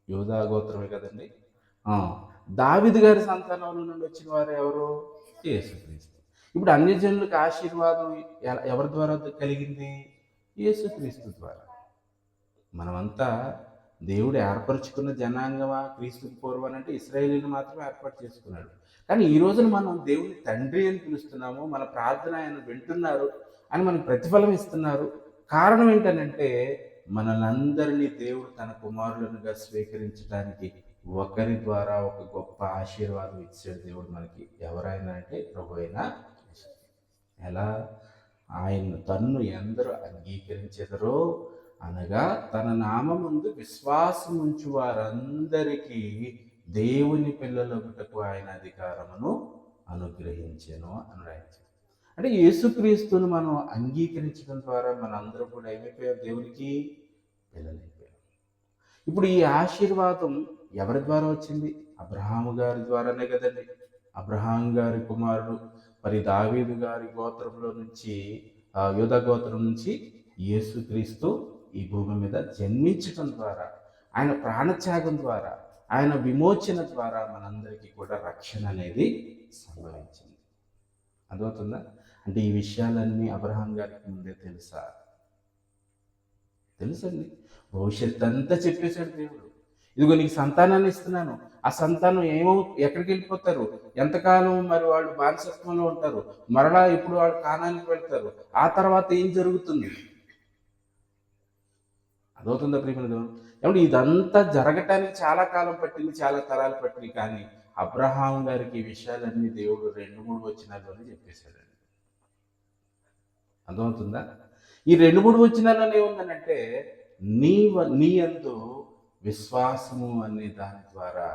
యూదా గోత్రమే కదండి. దావీదు గారి సంతానంలో నుండి వచ్చిన వారు ఎవరు? యేసుక్రీస్తు. ఇప్పుడు అన్యజనులకు ఆశీర్వాదం ఎవరి ద్వారా కలిగింది? యేసుక్రీస్తు ద్వారా. మనమంతా దేవుడు ఏర్పరచుకున్న జనాంగమా? క్రీస్తుకు పూర్వం అంటే ఇశ్రాయేలీని మాత్రమే ఏర్పాటు చేసుకున్నాడు. కానీ ఈ రోజున మనం దేవుని తండ్రి అని పిలుస్తున్నాము. మన ప్రార్థన ఆయన వింటున్నారు అని మనకు ప్రతిఫలం ఇస్తున్నారు. కారణం ఏంటనంటే మనలందరినీ దేవుడు తన కుమారులనుగా స్వీకరించడానికి ఒకరి ద్వారా ఒక గొప్ప ఆశీర్వాదం ఇచ్చాడు దేవుడు మనకి. ఎవరైనా అంటే ప్రభు అయినా. ఎలా? ఆయన తన్ను ఎందరూ అంగీకరించెదరో అనగా తన నామముందు విశ్వాసం ఉంచు వారందరికీ దేవుని పిల్లలొకటకు ఆయన అధికారమును అనుగ్రహించెను అని రాయించారు. అంటే యేసుక్రీస్తును మనం అంగీకరించడం ద్వారా మనందరూ కూడా ఏమైపోయారు? దేవునికి పిల్లలైపోయారు. ఇప్పుడు ఈ ఆశీర్వాదం ఎవరి ద్వారా వచ్చింది? అబ్రహాము గారి ద్వారానే కదండి. అబ్రహాం గారి కుమారుడు మరి దావీదు గారి గోత్రంలో నుంచి, యూదా గోత్రం నుంచి యేసుక్రీస్తు ఈ భూమి మీద జన్మించడం ద్వారా, ఆయన ప్రాణత్యాగం ద్వారా, ఆయన విమోచన ద్వారా మనందరికీ కూడా రక్షణ అనేది సంభవించింది. అర్థమవుతుందా? అంటే ఈ విషయాలన్నీ అబ్రహాం గారికి ముందే తెలుసండి. భవిష్యత్తు అంతా చెప్పేశాడు దేవుడు. ఇదిగో నీకు సంతానాన్ని ఇస్తున్నాను. ఆ సంతానం ఎక్కడికి వెళ్ళిపోతారు, ఎంతకాలం మరి వాళ్ళు బానిసత్వంలో ఉంటారు, మరలా ఇప్పుడు వాళ్ళు కానానికి వెళ్తారు, ఆ తర్వాత ఏం జరుగుతుంది? అదవుతుందా ప్రియమైన దేవుడు? ఏమంటే ఇదంతా జరగటానికి చాలా కాలం పట్టింది, చాలా తరాలు పట్టింది. కానీ అబ్రహాం గారికి ఈ విషయాలన్నీ దేవుడు 2-3 వచనాల్లోనే చెప్పేశాడండి. అర్థమవుతుందా? ఈ 2-3 వచనాల్లోనే ఏముందనంటే నీ యందు విశ్వాసము అనే దాని ద్వారా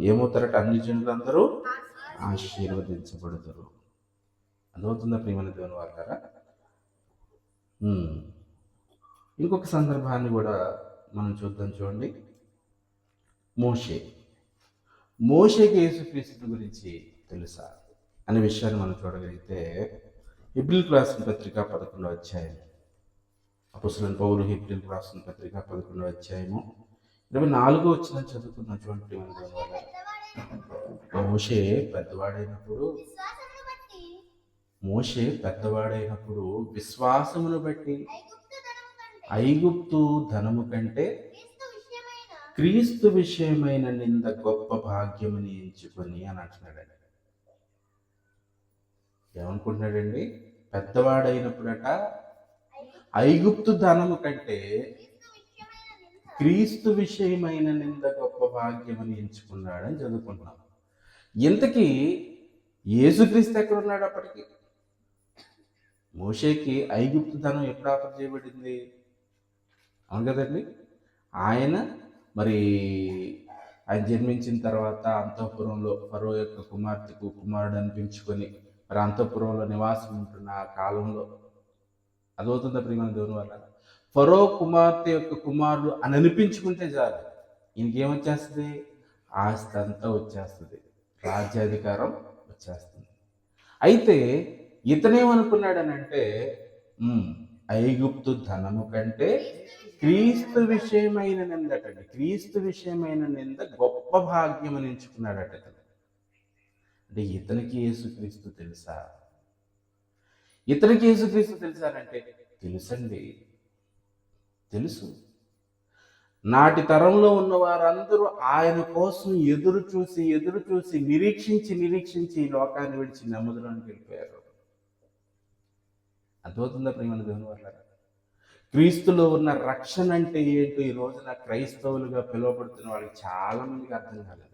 ఏమవుతారట? అన్ని జనులందరూ ఆశీర్వదించబడతారు. అర్థమవుతుందా ప్రియమైన దేవుని వాళ్ళారా? ఇంకొక సందర్భాన్ని కూడా మనం చూద్దాం. చూడండి, మోషేకి యేసుక్రీస్తు గురించి తెలుసా అనే విషయాన్ని మనం చూడగలిగితే హెబ్రీయులకు రాసిన పత్రిక 11వ అధ్యాయం, అపోస్తలుడైన పౌలు హెబ్రీయులకు రాసిన పత్రిక 11వ అధ్యాయము 24వ వచనం చదువుకున్నాం. చూడండి, మోషే పెద్దవాడైనప్పుడు విశ్వాసమును బట్టి ఐగుప్తు ధనము కంటే క్రీస్తు విషయమైన నింద గొప్ప భాగ్యముని ఎంచుకొని అని అంటున్నాడండి. ఏమనుకుంటున్నాడండి? పెద్దవాడైనప్పుడట ఐగుప్తు ధనము కంటే క్రీస్తు విషయమైన నింద గొప్ప భాగ్యమని ఎంచుకున్నాడని చదువుకుంటున్నాం. ఇంతకీ యేసుక్రీస్తు ఎక్కడ ఉన్నాడు? అప్పటికి మోషేకి ఐగుప్తు ధనం ఎప్పుడు ఆఫర్ చేయబడింది? అవును కదండి. ఆయన జన్మించిన తర్వాత అంతఃపురంలో ఫరో యొక్క కుమారుడు అనిపించుకొని మరి అంతఃపురంలో నివాసం ఉంటున్న ఆ కాలంలో, అదవుతుందా ప్రియమైన దేవుని వల్ల, ఫరో కుమార్తె యొక్క కుమారుడు అని అనిపించుకుంటే చాలు, ఇంకేమొచ్చేస్తుంది? ఆస్తి అంతా వచ్చేస్తుంది, రాజ్యాధికారం వచ్చేస్తుంది. అయితే ఇతనేమనుకున్నాడనంటే ఐగుప్తు ధనము కంటే క్రీస్తు విషయమైన నిందటండి. క్రీస్తు విషయమైన నింద గొప్ప భాగ్యం అని ఎంచుకున్నాడట. అంటే ఇతనికి యేసుక్రీస్తు తెలుసా? ఇతనికి యేసుక్రీస్తు తెలుసానంటే తెలుసండి, తెలుసు. నాటి తరంలో ఉన్న వారందరూ ఆయన కోసం ఎదురు చూసి నిరీక్షించి ఈ లోకాన్ని విడిచి నెమ్మదిలోనికి వెళ్ళిపోయారు. అర్థమవుతుందా ప్రియమైన దేవుని వల్ల? క్రీస్తులో ఉన్న రక్షణ అంటే ఏంటో ఈ రోజున క్రైస్తవులుగా పిలువబడుతున్న వాళ్ళకి చాలా మందికి అర్థం కాలేదు.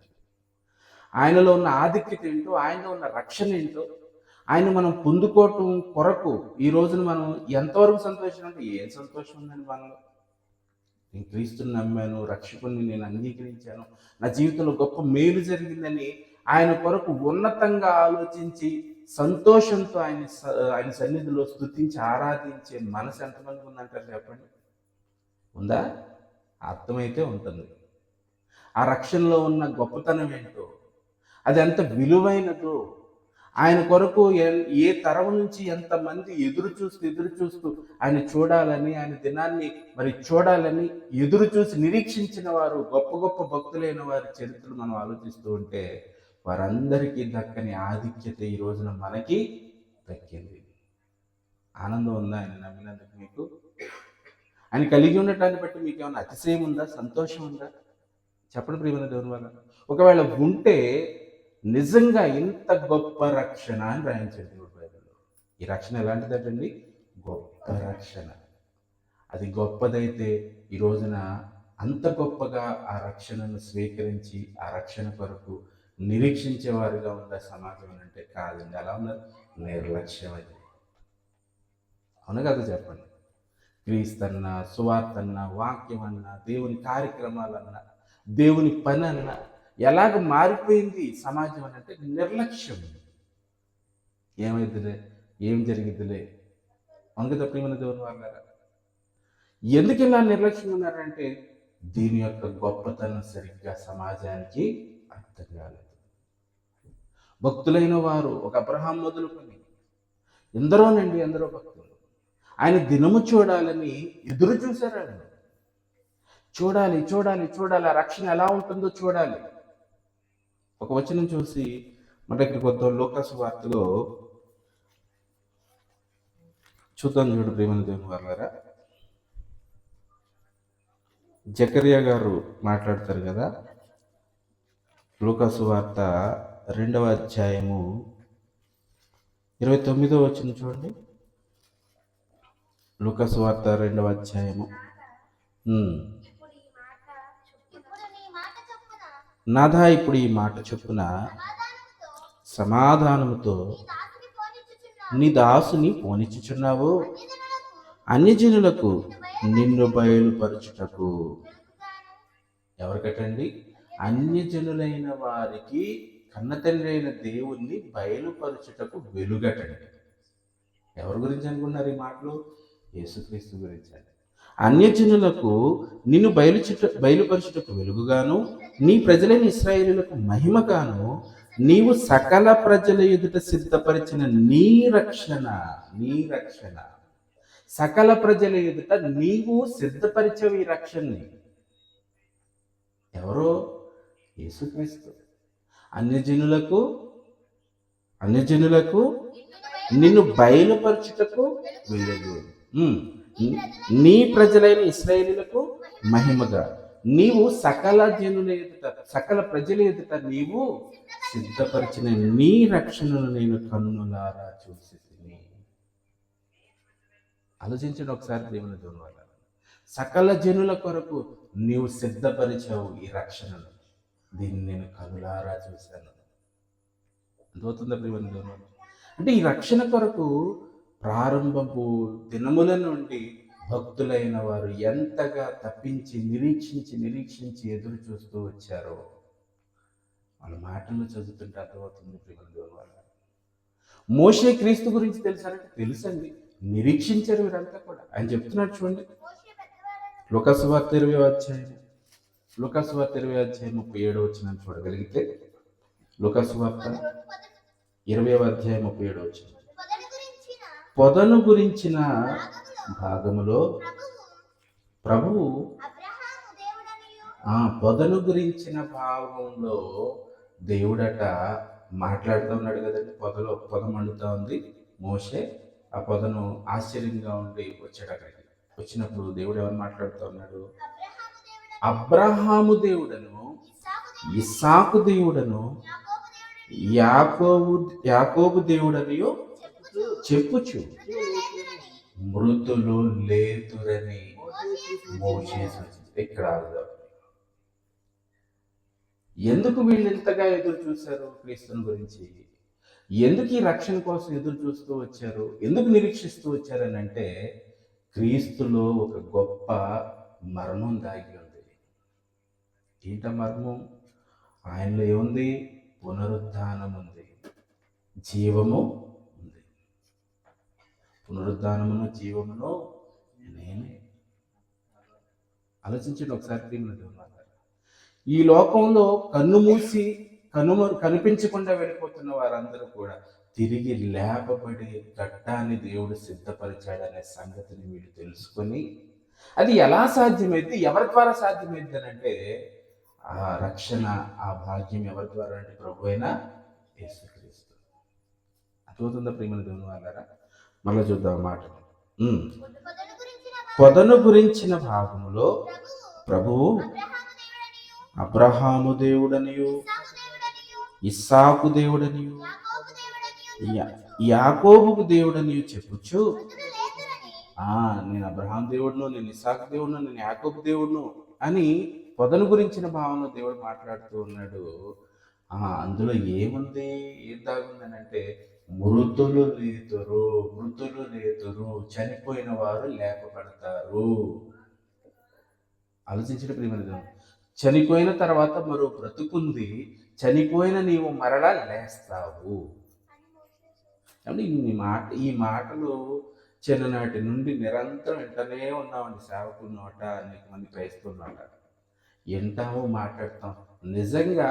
ఆయనలో ఉన్న ఆధిక్యత ఏంటో, ఆయనలో ఉన్న రక్షణ ఏంటో, ఆయన మనం పొందుకోవటం కొరకు ఈ రోజున మనం ఎంతవరకు సంతోషం అంటే ఏం సంతోషం ఉందండి మనలో? నేను క్రీస్తుని నమ్మాను, రక్షకుని నేను అంగీకరించాను, నా జీవితంలో గొప్ప మేలు జరిగిందని ఆయన కొరకు ఉన్నతంగా ఆలోచించి సంతోషంతో ఆయన సన్నిధిలో స్తుతించి ఆరాధించే మనసు ఎంతమందికి ఉందంటారు చెప్పండి? ఉందా? అర్థమైతే ఉంటుంది. ఆ రక్షణలో ఉన్న గొప్పతనం ఏంటో, అది ఎంత విలువైనదో, ఆయన కొరకు ఏ తరం నుంచి ఎంతమంది ఎదురు చూస్తూ ఆయన చూడాలని, ఆయన దినాన్ని మరి చూడాలని ఎదురు చూసి నిరీక్షించిన వారు, గొప్ప భక్తులైన వారి చరిత్రలు మనం ఆలోచిస్తూ ఉంటే వారందరికీ దక్కని ఆధిక్యత ఈ రోజున మనకి దక్కింది. ఆనందం ఉందా ఆయన నమ్మినందుకు? మీకు ఆయన కలిగి ఉండటాన్ని బట్టి మీకు ఏమైనా అతిశయం ఉందా, సంతోషం ఉందా? చెప్పండి ప్రియమైన దేవుని వల్ల. ఒకవేళ ఉంటే నిజంగా ఇంత గొప్ప రక్షణ అని రాయించాడు దేవుడు బైబిల్లో. ఈ రక్షణ ఎలాంటిదంటండి? గొప్ప రక్షణ. అది గొప్పదైతే ఈ రోజున అంత గొప్పగా ఆ రక్షణను స్వీకరించి ఆ రక్షణ కొరకు నిరీక్షించేవారుగా ఉందా సమాజం అంటే? కాదండి. అలా ఉన్నారు, నిర్లక్ష్యం. అది అవును కదా చెప్పండి? క్రీస్తన్నా, సువార్తన్నా, వాక్యం అన్నా, దేవుని కార్యక్రమాలన్నా, దేవుని పని అన్నా ఎలాగ మారిపోయింది సమాజం అని అంటే నిర్లక్ష్యం. ఏమైద్దిలే, ఏం జరిగిద్దిలే. అవును కదా ప్రియమైన దేవుని వాళ్ళారా? ఎందుకు ఇలా నిర్లక్ష్యం ఉన్నారంటే దీని యొక్క గొప్పతనం సరిగ్గా సమాజానికి అర్థం కాలేదు. భక్తులైన వారు ఒక అబ్రహాం మొదలుకొని ఎందరో భక్తులు ఆయన దినము చూడాలని ఎదురు చూశారు. చూడాలి, ఆ రక్షణ ఎలా ఉంటుందో చూడాలి. ఒక వచనం చూసి మన దగ్గరికి వద్దాం. లూకాసు వార్తలో చూద్దాం. చూడు ప్రియమైన దేవుని వాళ్ళారా, జకరియా గారు మాట్లాడతారు కదా. లూకాసు వార్త 2వ అధ్యాయము 29వ వచనం చూడండి. లూకాసు వార్త 2వ అధ్యాయము. నాథా ఇప్పుడు ఈ మాట చొప్పున సమాధానముతో నీ దాసుని పోనిచ్చుచున్నావు, అన్యజనులకు నిన్ను బయలుపరచుటకు. ఎవరికటండి? అన్యజనులైన వారికి కన్నతండ్రి అయిన దేవుణ్ణి బయలుపరచుటకు వెలుగటండి. ఎవరి గురించి అనుకున్నారు ఈ మాటలు? యేసుక్రీస్తు గురించి. అన్యజనులకు నిన్ను బయలుపరచుటకు వెలుగుగాను, నీ ప్రజలైన ఇశ్రాయేలులకు మహిమగాను, నీవు సకల ప్రజల ఎదుట సిద్ధపరిచిన నీ రక్షణ. సకల ప్రజల ఎదుట నీవు సిద్ధపరిచవు ఈ రక్షణని. ఎవరో? యేసుక్రీస్తు. అన్యజనులకు నిన్ను బయలుపరచుటకు వెలుగు, నీ ప్రజలైన ఇశ్రాయేలులకు మహిమగా, నీవు సకల ప్రజల ఎదుట నీవు సిద్ధపరిచిన నీ రక్షణను నేను కన్నులారా చూసి. ఆలోచించండి ఒకసారి దేవుని దేవుని వల్ల. సకల జనుల కొరకు నీవు సిద్ధపరిచావు ఈ రక్షణను, దీన్ని నేను కనులారా చూశాను. అర్థమవుతుందా ప్రియమైన దేవుని వల్ల? అంటే ఈ రక్షణ కొరకు ప్రారంభపు దినముల నుండి భక్తులైన వారు ఎంతగా తప్పించి నిరీక్షించి ఎదురు చూస్తూ వచ్చారో వాళ్ళ మాటలు చదువుతుంటే అర్థమవుతుంది ప్రియమైన దేవుని వల్ల. మోషే క్రీస్తు గురించి తెలుసారంటే తెలుసండి, నిరీక్షించారు వీరంతా కూడా. ఆయన చెప్తున్నాడు చూడండి, లూకాసు వార్త 20వ అధ్యాయం 37వ వచనం చూడగలిగితే, లూకాసు వార్త 20వ అధ్యాయం 37వ వచనం. పొదను గురించిన భాగములో ప్రభువు పొదను గురించిన భాగంలో దేవుడట మాట్లాడుతూ ఉన్నాడు కదండి. పొద మండుతూ ఉంది. మోషే ఆ పొదను ఆశ్చర్యంగా ఉండి వచ్చాడు. అక్కడికి వచ్చినప్పుడు దేవుడు ఎవరు మాట్లాడుతూ ఉన్నాడు? అబ్రహాము దేవుడను, ఇస్సాకు దేవుడను, యాకోబు దేవుడనియో చెప్పుచు మృతులు లేతురని మోషే సూచించాడు. ఇక్కడ ఎందుకు వీళ్ళు ఇంతగా ఎదురు చూశారు క్రీస్తుని గురించి? ఎందుకు ఈ రక్షణ కోసం ఎదురు చూస్తూ వచ్చారు? ఎందుకు నిరీక్షిస్తూ వచ్చారని అంటే, క్రీస్తులో ఒక గొప్ప మర్మం దాగి ఉంది. ఏంట మర్మం? ఆయనలో ఏముంది? పునరుద్ధానం ఉంది, జీవము ఉంది. పునరుద్ధానమును జీవమును నేనే. ఆలోచించండి ఒకసారి. ఈ లోకంలో కన్ను మూసి కనిపించకుండా వెళ్ళిపోతున్న వారందరూ కూడా తిరిగి లేపబడి ఘట్టాన్ని దేవుడు సిద్ధపరిచాడనే సంగతిని వీళ్ళు తెలుసుకొని, అది ఎలా సాధ్యమైంది, ఎవరి ద్వారా సాధ్యమైంది అని అంటే, ఆ రక్షణ, ఆ భాగ్యం ఎవరి ద్వారా అంటే ప్రభు అయిన యేసుక్రీస్తు. అర్థమవుతుందా ప్రియమైన దేవుని వాళ్ళారా? మళ్ళీ చూద్దాం మాటలు. పొదను గురించిన భాగములో ప్రభువు అబ్రహాము దేవుడనియు, ఇస్సాకు దేవుడనియు, యాకోబుకు దేవుడనియు చెప్పుచు, నేను అబ్రహాం దేవుడును, నేను ఇస్సాకు దేవుడును, నేను యాకోబు దేవుడును అని పొదను గురించిన భావన దేవుడు మాట్లాడుతూ ఉన్నాడు. అందులో ఏముంది, ఏం దాగుందని అంటే, మృతులు లేతురు, చనిపోయిన వారు లేపబడతారు. ఆలోచించడం ప్రియమైన, చనిపోయిన తర్వాత మరో బ్రతుకుంది, చనిపోయిన నీవు మరలా లేస్తావు. అంటే ఈ మాటలు చిన్ననాటి నుండి నిరంతరం వింటనే ఉన్నామండి. సేవకుల నోట, అనేక మంది క్రైస్తవుల నోట వింటాము, మాట్లాడతాం. నిజంగా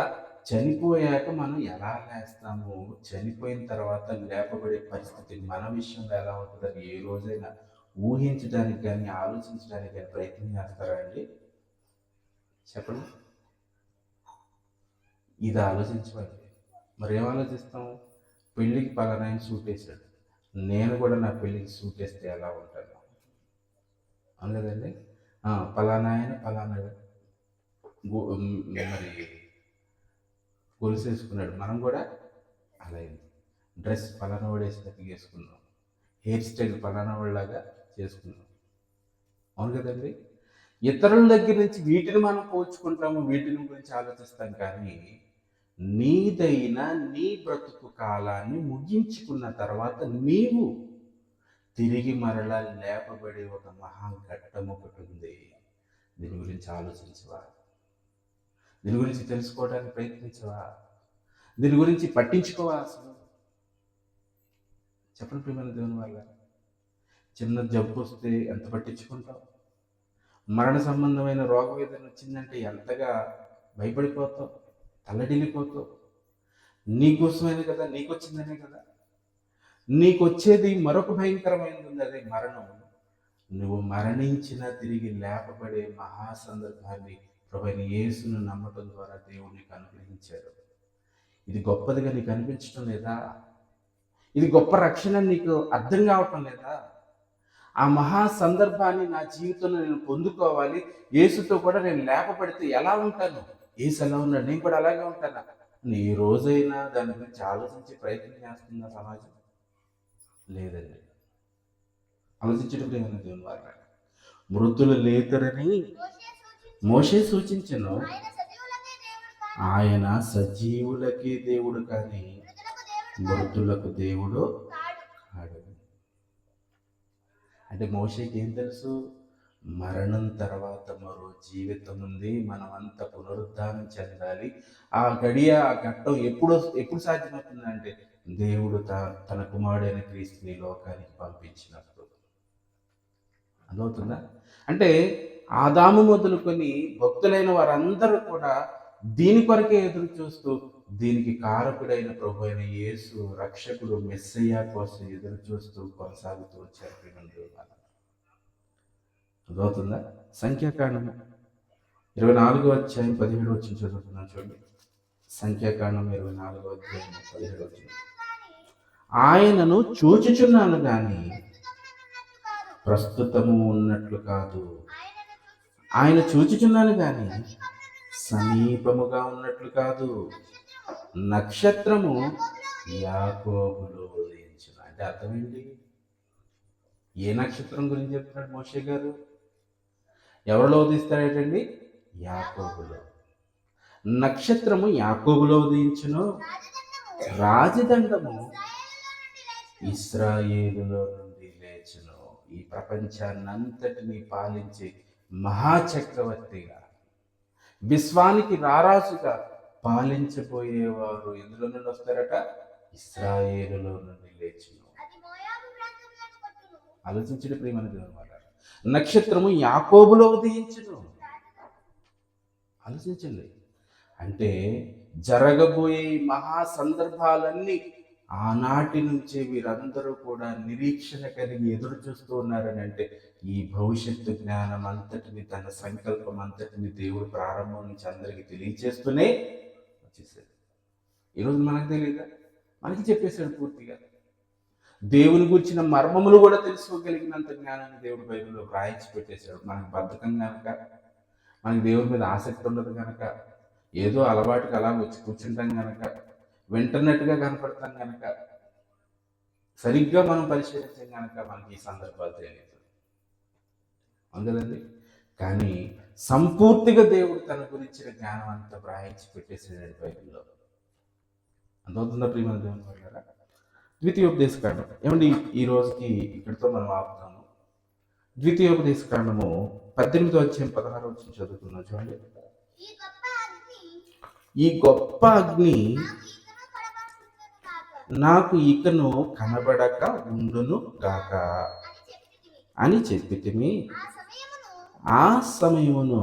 చనిపోయాక మనం ఎలా లేస్తాము, చనిపోయిన తర్వాత లేపబడే పరిస్థితి మన విషయంలో ఎలా ఉంటుందని ఏ రోజైనా ఊహించడానికి కానీ ఆలోచించడానికి కానీ ప్రయత్నం చేస్తారా అండి? చెప్పండి. ఇది ఆలోచించమండి. మరి ఏం ఆలోచిస్తాం? పెళ్ళికి పలానాయన సూట్ వేసాడు, నేను కూడా నా పెళ్ళికి సూట్ వేస్తే ఎలా ఉంటాను అని కదండి. పలానాయన పలానా మరి గొలుసేసుకున్నాడు, మనం కూడా అలా డ్రెస్ పలానా వాడు వేసినట్టు వేసుకున్నాం, హెయిర్ స్టైల్ పలానా వాళ్ళలాగా చేసుకున్నాం. అవును కదండి. ఇతరుల దగ్గర నుంచి వీటిని మనం పోల్చుకుంటాము, వీటిని గురించి ఆలోచిస్తాం. కానీ నీదైన నీ బ్రతుకు కాలాన్ని ముగించుకున్న తర్వాత నీవు తిరిగి మరలా లేపబడే ఒక మహాఘట్టం ఒకటి ఉంది. దీని గురించి ఆలోచించవా? దీని గురించి తెలుసుకోవడానికి ప్రయత్నించవా? దీని గురించి పట్టించుకోవా? అసలు చెప్పండి ప్రియమైన దేవుని వల్ల. చిన్న జబ్బు వస్తే ఎంత పట్టించుకుంటావు? మరణ సంబంధమైన రోగం ఏదైనా వచ్చిందంటే ఎంతగా భయపడిపోతావు, తల్లడిల్లిపోతావు. నీకోసమైంది కదా, నీకొచ్చిందనే కదా. నీకొచ్చేది మరొక భయంకరమైనది ఉంది, అదే మరణం. నువ్వు మరణించిన తిరిగి లేపబడే మహాసందర్భాన్ని ప్రభువైన యేసును నమ్మటం ద్వారా దేవుడు నీకు అనుగ్రహించాడు. ఇది గొప్పదిగా నీకు అనిపించడం లేదా? ఇది గొప్ప రక్షణ నీకు అర్థం కావటం లేదా? ఆ మహా సందర్భాన్ని నా జీవితంలో నేను పొందుకోవాలి, యేసుతో కూడా నేను లేపబడితే ఎలా ఉంటాను, యేసు ఎలా ఉన్నాడు, నేను కూడా అలాగే ఉంటానా? ఈ రోజైనా దాని గురించి ఆలోచించే ప్రయత్నం చేస్తుందా సమాజం? లేదండి. ఆలోచించడం ఏమైనా దేవుని వారు. మృతులు లేతరని మోషే సూచించను, ఆయన సజీవులకే దేవుడు కానీ మృతులకు దేవుడు కాడు. అంటే మోషేకి ఏం తెలుసు? మరణం తర్వాత మరో జీవితం ఉంది, మనం అంతా పునరుద్ధానం చెందాలి. ఆ గడియ, ఆ ఘట్టం ఎప్పుడు సాధ్యమవుతుందంటే దేవుడు తన కుమారుడైన క్రీస్తుని లోకానికి పంపించినప్పుడు. అర్థమవుతుందా? అంటే ఆదాము మొదలుకొని భక్తులైన వారందరూ కూడా దీని కొరకే ఎదురు చూస్తూ దీనికి కారకుడైన ప్రభు అయిన యేసు రక్షకుడు మెస్సయ్య కోసం ఎదురు చూస్తూ కొనసాగుతూ వచ్చారు. అర్థమవుతుందా? సంఖ్యాకాండము 24వ అధ్యాయం 17 వచ్చిన చదువుతున్నాను చూడండి. సంఖ్యాకాండం 24వ అధ్యాయం 17 వచ్చిన, ఆయనను చూచుచున్నాను గాని ప్రస్తుతము ఉన్నట్లు కాదు, ఆయన చూచుచున్నాను గాని సమీపముగా ఉన్నట్లు కాదు. నక్షత్రము యాకోబులో ఉదయించును. అంటే అర్థమేంటి? ఏ నక్షత్రం గురించి చెప్తున్నాడు మోషే గారు? ఎవరిలో ఉదయిస్తాడేటండి? యాకోబులో. నక్షత్రము యాకోబులో ఉదయించును, రాజదండము ఇశ్రాయేలులో నుండి లేచును. ఈ ప్రపంచాన్నంతటినీ పాలించే మహాచక్రవర్తిగా, విశ్వానికి రారాజుగా పాలించబోయేవారు ఎందులో నుండి వస్తారట? ఇశ్రాయేలులో నుండి లేచును. ఆలోచించడం ప్రియమైన దేవుని మాట. నక్షత్రము యాకోబులో ఉదయించును. ఆలోచించండి. అంటే జరగబోయే మహా సందర్భాలన్నీ ఆనాటి నుంచే వీరందరూ కూడా నిరీక్షణ కలిగి ఎదురు చూస్తూ ఉన్నారని అంటే ఈ భవిష్యత్తు జ్ఞానం అంతటిని, తన సంకల్పం అంతటిని దేవుడు ప్రారంభం నుంచి అందరికీ తెలియచేస్తూనే వచ్చేసాడు. ఈరోజు మనకు తెలియదా? మనకి చెప్పేశాడు పూర్తిగా. దేవుని గురించిన మర్మములు కూడా తెలుసుకోగలిగినంత జ్ఞానాన్ని దేవుడు బైబిల్లో రాయించి పెట్టేశాడు. మనకు బద్ధకం కనుక, మనకి దేవుని మీద ఆసక్తి ఉండదు కనుక, ఏదో అలవాటుగా అలా వచ్చి కూర్చుంటాం కనుక, వింటర్నెట్గా కనపడతాం కనుక, సరిగ్గా మనం పరిశీలించాం కనుక మనకి ఈ సందర్భాలు తెలియదు. అందుకదండి. కానీ సంపూర్తిగా దేవుడు తన గురించిన జ్ఞానం అంతా రాయించి పెట్టేసాడు బైబిల్లో. అందుతుందా ప్రియమైన దేవుని వల్ల? ద్వితీయోపదేశకాండం ఏమండి, ఈ రోజుకి ఇక్కడితో మనం ఆపుతాము. ద్వితీయోపదేశకాండము 18వ అధ్యాయం 16 వచ్చిన చదువుతున్నాం చూడండి. ఈ గొప్ప అగ్ని నాకు ఇకను కనబడక ఉండును గాక అని చెప్పితిమి. ఆ సమయమును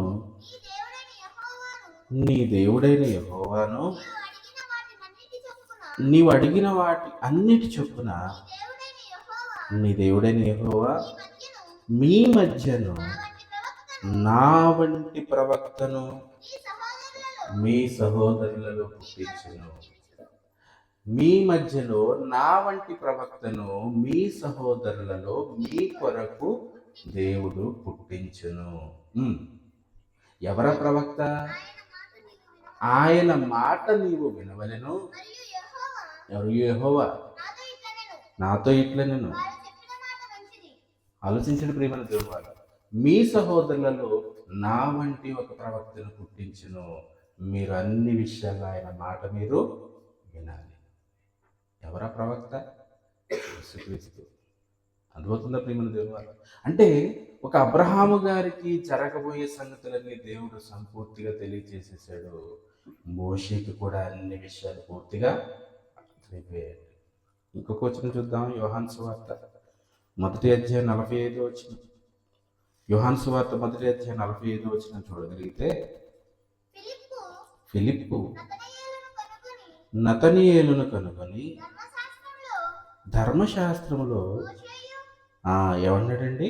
నీ దేవుడైన యెహోవాను నీవు అడిగిన వాటి అన్నిటి చొప్పున నీ దేవుడైన యెహోవా మీ మధ్యను నా వంటి ప్రవక్తను మీ సహోదరులలో పుట్టించును. మీ మధ్యలో నా వంటి ప్రవక్తను మీ సహోదరులలో మీ కొరకు దేవుడు పుట్టించును. ఎవర ప్రవక్త? ఆయన మాట నీవు వినవలెను. ఎవరు? యెహోవా నాతో ఇట్లా నేను ఆలోచించిన ప్రియమైన దేవుడు వారు, మీ సహోదరులలో నా వంటి ఒక ప్రవక్తను పుట్టించును. మీరు అన్ని విషయాల్లో ఆయన మాట మీరు వినాలి. ఎవరా ప్రవక్త? యేసుక్రీస్తు. అద్భుతంగా ప్రియమైన దేవుడు వారు. అంటే ఒక అబ్రహాము గారికి జరగబోయే సంగతులన్నీ దేవుడు సంపూర్తిగా తెలియజేసేసాడు. మోషేకి కూడా అన్ని విషయాలు పూర్తిగా అర్థమైపోయాడు. ఇంకొక వచనం చూద్దాం. యోహాను సువార్త 1వ అధ్యాయం 45వ వచనం. యోహాను సువార్త 1వ అధ్యాయం 45వ వచనం చూడగలిగితే, ఫిలిప్పు నతనీయేలును కనుగొని ధర్మశాస్త్రములో ఏమన్నాడండి?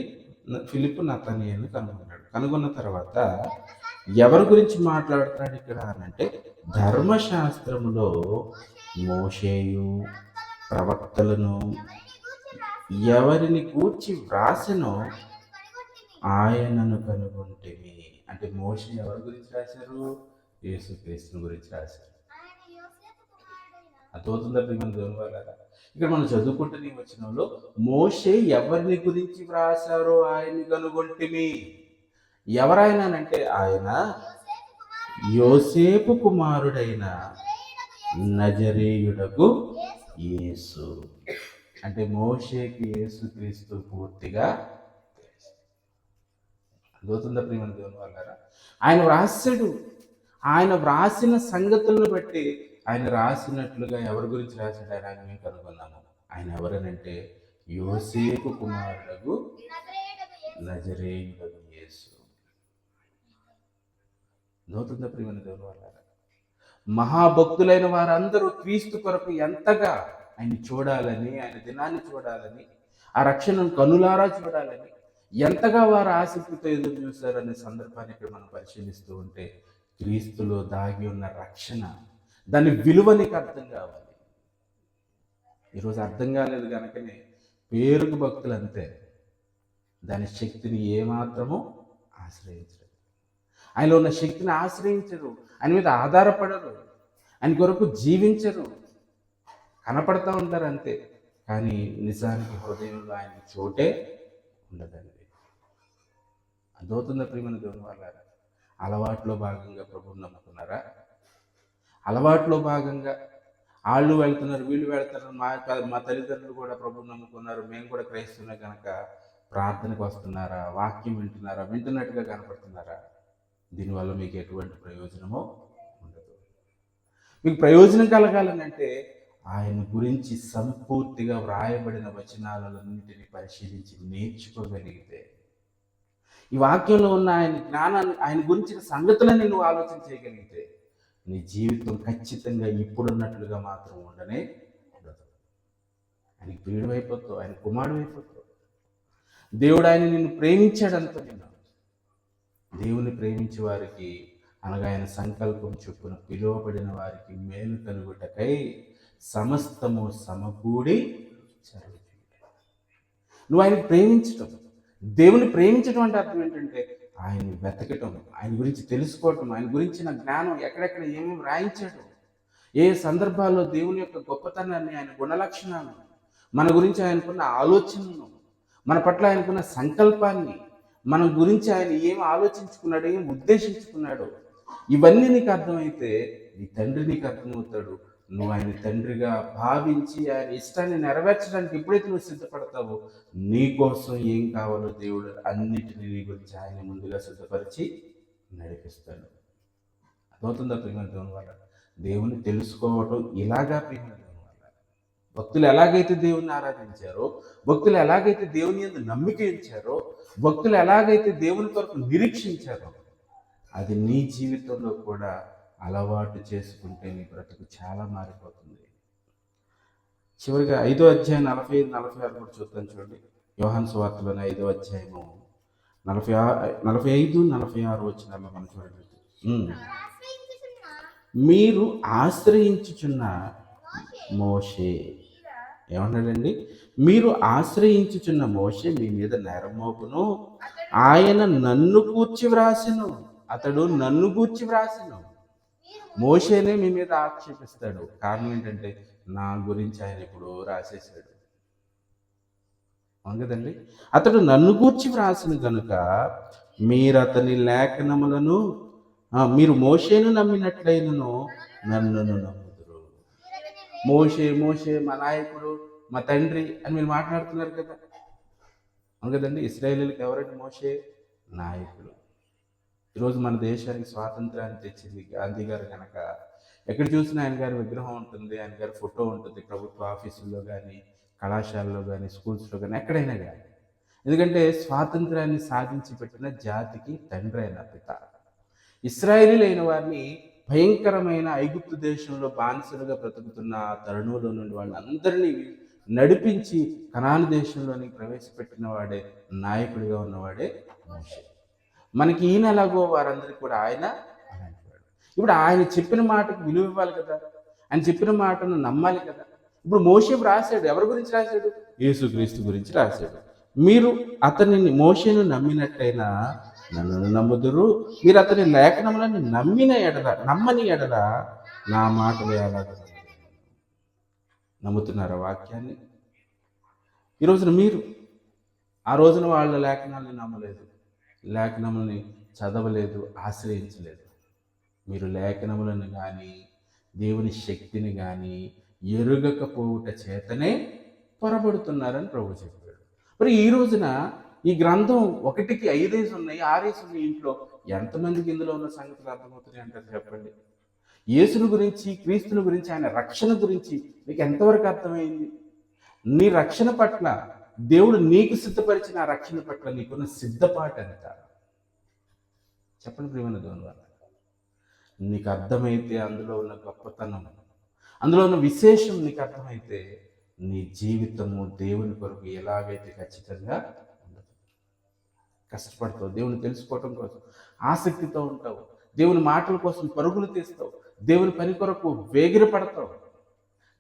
ఫిలిప్పు నతనీయేలును కనుగొన్నాడు. కనుగొన్న తర్వాత ఎవరి గురించి మాట్లాడుతున్నాడు ఇక్కడ అనంటే, ధర్మశాస్త్రములో మోషేయు ప్రవక్తలను ఎవరిని గూర్చి వ్రాసెనో ఆయనను కనుగొంటిమి. అంటే మోషే ఎవరి గురించి రాశారు? యేసుక్రీస్తుని గురించి రాశారు. అర్థమవుతుందా ప్రియమైన దేవుని వాళ్ళారా? ఇక్కడ మనం చదువుకుంటున్న ఈ వచనంలో మోషే ఎవరిని గురించి వ్రాసారో ఆయన్ని కనుగొంటిమి. ఎవరాయనంటే ఆయన యోసేపు కుమారుడైన నజరేయుడకు యేసు. అంటే మోషేకి యేసుక్రీస్తు పూర్తిగా అర్థమవుతుందా ప్రియమైన దేవుని వాళ్ళారా? ఆయన వ్రాసాడు. ఆయన వ్రాసిన సంగతులను బట్టి ఆయన రాసినట్లుగా ఎవరి గురించి రాశాడు ఆయన మేము కనుగొన్నాము. ఆయన ఎవరనంటే యోసేపు కుమారుడకు నజరేయుడకు యేసు. అర్థమవుతుందా ప్రియమైన దేవుని వాళ్ళారా? మహాభక్తులైన వారందరూ క్రీస్తు కొరకు ఎంతగా ఆయన చూడాలని, ఆయన దినాన్ని చూడాలని, ఆ రక్షణను కనులారా చూడాలని ఎంతగా వారు ఆసక్తితో ఎదురు చూశారనే సందర్భాన్ని ఇక్కడ మనం పరిశీలిస్తూ ఉంటే, క్రీస్తులో దాగి ఉన్న రక్షణ, దాని విలువ నీకు అర్థం కావాలి. ఈరోజు అర్థం కాలేదు కనుకనే పేరుకు భక్తులు అంతే, దాని శక్తిని ఏమాత్రమూ ఆశ్రయించరు. ఆయనలో ఉన్న శక్తిని ఆశ్రయించరు, ఆయన మీద ఆధారపడరు, ఆయన కొరకు జీవించరు, కనపడతా ఉంటారు అంతే. కానీ నిజానికి హృదయంలో ఆయనకి చోటే ఉండదండి. అదవుతుందా ప్రియమైన దేవుని వాళ్ళారా? అలవాట్లో భాగంగా ప్రభువుని నమ్ముకున్నారా? అలవాట్లో భాగంగా వాళ్ళు వెళ్తున్నారు, వీళ్ళు వెళ్తున్నారు, మా తల్లిదండ్రులు కూడా ప్రభువుని నమ్ముకున్నారు, మేము కూడా క్రైస్తవులే కనుక ప్రార్థనకు వస్తున్నారా? వాక్యం వింటున్నారా? వింటున్నట్టుగా కనపడుతున్నారా? దీనివల్ల మీకు ఎటువంటి ప్రయోజనమో ఉండదు. మీకు ప్రయోజనం కలగాలని అంటే ఆయన గురించి సంపూర్తిగా వ్రాయబడిన వచనాలన్నింటినీ పరిశీలించి నేర్చుకోగలిగితే, ఈ వాక్యంలో ఉన్న ఆయన జ్ఞానాన్ని, ఆయన గురించిన సంగతులని నువ్వు ఆలోచన చేయగలిగితే, నీ జీవితం ఖచ్చితంగా ఇప్పుడున్నట్లుగా మాత్రం ఉండనే ఉండదు. ఆయనకి ప్రియుడు అయిపోతావు, ఆయన కుమారుడు అయిపోతావు. దేవుడు ఆయన నిన్ను ప్రేమించాడంతా విన్నావు. దేవుని ప్రేమించే వారికి, అనగా ఆయన సంకల్పం చొప్పున పిలువబడిన వారికి మేలు కలుగుటకై సమస్తము సమకూడి జరుగుతుంది. నువ్వు ఆయనకు ప్రేమించటం, దేవుని ప్రేమించడం అంటే అర్థం ఏంటంటే ఆయన్ని వెతకటం, ఆయన గురించి తెలుసుకోవటం, ఆయన గురించిన జ్ఞానం, ఎక్కడెక్కడ ఏమేమి రాయించాడు, ఏ సందర్భాల్లో దేవుని యొక్క గొప్పతనాన్ని, ఆయన గుణలక్షణాలను, మన గురించి ఆయనకున్న ఆలోచనలను, మన పట్ల ఆయనకున్న సంకల్పాన్ని, మన గురించి ఆయన ఏం ఆలోచించుకున్నాడు, ఏం ఉద్దేశించుకున్నాడు, ఇవన్నీ నీకు అర్థమైతే నీ తండ్రి నీకు అర్థమవుతాడు. నువ్వు ఆయన తండ్రిగా భావించి ఆయన ఇష్టాన్ని నెరవేర్చడానికి ఎప్పుడైతే నువ్వు సిద్ధపడతావో, నీ కోసం ఏం కావాలో దేవుడు అన్నిటినీ నీ గురించి ఆయన ముందుగా సిద్ధపరిచి నడిపిస్తాడు. అర్థమవుతుందా ప్రియమైన దేవుని వల్ల? దేవుని తెలుసుకోవటం ఇలాగా ప్రియమైన దేవుని వల్ల. భక్తులు ఎలాగైతే దేవుని ఆరాధించారో, భక్తులు ఎలాగైతే దేవుని యందు నమ్మిక ఇచ్చారో, భక్తులు ఎలాగైతే దేవుని కొరకు నిరీక్షించారో, అది నీ జీవితంలో కూడా అలవాటు చేసుకుంటే నీ బ్రతుకు చాలా మారిపోతుంది. చివరిగా 5వ అధ్యాయం 45-46 కూడా చూద్దాం. చూడండి, యోహాను సువార్తలోని 5వ అధ్యాయము 45-46 వచనాల్లో మనం చూడండి. మీరు ఆశ్రయించుచున్న మోషే ఏమన్నాడండి? మీరు ఆశ్రయించుచున్న మోషే మీ మీద నేరం మోపును, ఆయన నన్ను గూర్చి వ్రాసెను. అతడు నన్ను గూర్చి వ్రాసెను. మోషేనే మీ మీద ఆక్షేపిస్తాడు. కారణం ఏంటంటే నా గురించి ఆయన ఎప్పుడో రాసేసాడు. అవును కదండి? అతడు నన్ను గూర్చి వ్రాసిన కనుక మీరు అతని లేఖనములను, మీరు మోషేను నమ్మినట్లయినను నన్నును నమ్ముదురు. మోషే మోషే మా నాయకుడు, మా తండ్రి అని మీరు మాట్లాడుతున్నారు కదా. అవును కదండి? ఇశ్రాయేలీయులకు ఎవరండి మోషే? నాయకుడు. ఈరోజు మన దేశానికి స్వాతంత్రాన్ని తెచ్చింది గాంధీ గారు కనుక, ఎక్కడ చూసినా ఆయన గారి విగ్రహం ఉంటుంది, ఆయన గారి ఫోటో ఉంటుంది, ప్రభుత్వ ఆఫీసుల్లో కానీ, కళాశాలలో కానీ, స్కూల్స్లో కానీ, ఎక్కడైనా కానీ. ఎందుకంటే స్వాతంత్రాన్ని సాధించి పెట్టిన జాతికి తండ్రి అయిన పిత. ఇశ్రాయేలీయులైన వారిని భయంకరమైన ఐగుప్తు దేశంలో బానిసలుగా బ్రతుకుతున్న తరుణంలో నుండి వాళ్ళందరినీ నడిపించి కనాను దేశంలోని ప్రవేశపెట్టిన వాడే, నాయకుడిగా ఉన్నవాడే మోషే. మనకి ఈయన ఎలాగో వారందరికీ కూడా ఆయన అలాంటి వాడు. ఇప్పుడు ఆయన చెప్పిన మాటకు విలువ ఇవ్వాలి కదా, ఆయన చెప్పిన మాటను నమ్మాలి కదా. ఇప్పుడు మోషే రాశాడు, ఎవరి గురించి రాశాడు? యేసుక్రీస్తు గురించి రాశాడు. మీరు అతనిని, మోషేను నమ్మినట్టయినా నన్ను నమ్ముదురు, మీరు అతని లేఖనములను నమ్మని ఎడల నా మాటలు ఎలాగ నమ్ముతున్నారా వాక్యాన్ని? ఈరోజున మీరు ఆ రోజున వాళ్ళ లేఖనాలను నమ్మలేదు, లేఖనములని చదవలేదు, ఆశ్రయించలేదు. మీరు లేఖనములను కానీ, దేవుని శక్తిని కానీ ఎరుగకపోవుట చేతనే పొరబడుతున్నారని ప్రభు చెప్పాడు. మరి ఈ రోజున ఈ గ్రంథం 1కి 5 ఉన్నాయి, 6 ఉన్నాయి. ఇంట్లో ఎంతమందికి ఇందులో ఉన్న సంగతులు అర్థమవుతున్నాయి అంటారు చెప్పండి? యేసుని గురించి, క్రీస్తుని గురించి, ఆయన రక్షణ గురించి మీకు ఎంతవరకు అర్థమైంది? నీ రక్షణ పట్ల, దేవుడు నీకు సిద్ధపరిచిన ఆ రక్షణ పట్ల నీకున్న సిద్ధపాటు ఎంత? చెప్పండి ప్రియమైన దేవుని వల్ల. నీకు అర్థమైతే, అందులో ఉన్న గొప్పతనం, అందులో ఉన్న విశేషం నీకు అర్థమైతే, నీ జీవితము దేవుని కొరకు ఎలాగైతే ఖచ్చితంగా ఉండదు. కష్టపడతావు, దేవుని తెలుసుకోవటం కోసం ఆసక్తితో ఉంటావు, దేవుని మాటల కోసం పరుగులు తీస్తావు, దేవుని పని కొరకు వేగిరపడతావు,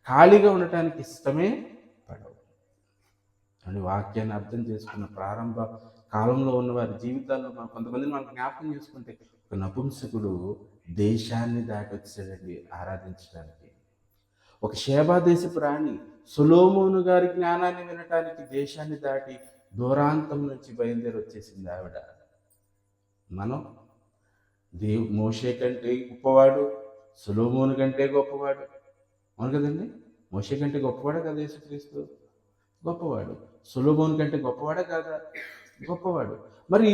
ఖాళీగా ఉండటానికి ఇష్టమే పడవు. అని వాక్యాన్ని అర్థం చేసుకున్న ప్రారంభ కాలంలో ఉన్న వారి జీవితాల్లో కొంతమందిని మనం జ్ఞాపకం చేసుకుంటే, ఒక నపుంసకుడు దేశాన్ని దాటి వచ్చాడండి ఆరాధించడానికి. ఒక షేబా దేశపు రాణి సొలొమోను గారి జ్ఞానాన్ని వినటానికి దేశాన్ని దాటి దూరాంతం నుంచి బయలుదేరి వచ్చేసింది ఆవిడ. మనం మోషే కంటే గొప్పవాడు, సొలొమోను కంటే గొప్పవాడు. అవును కదండి, మోషే కంటే గొప్పవాడా కదా యేసుక్రీస్తు? గొప్పవాడు. సొలొమోను కంటే గొప్పవాడా కాదా? గొప్పవాడు. మరి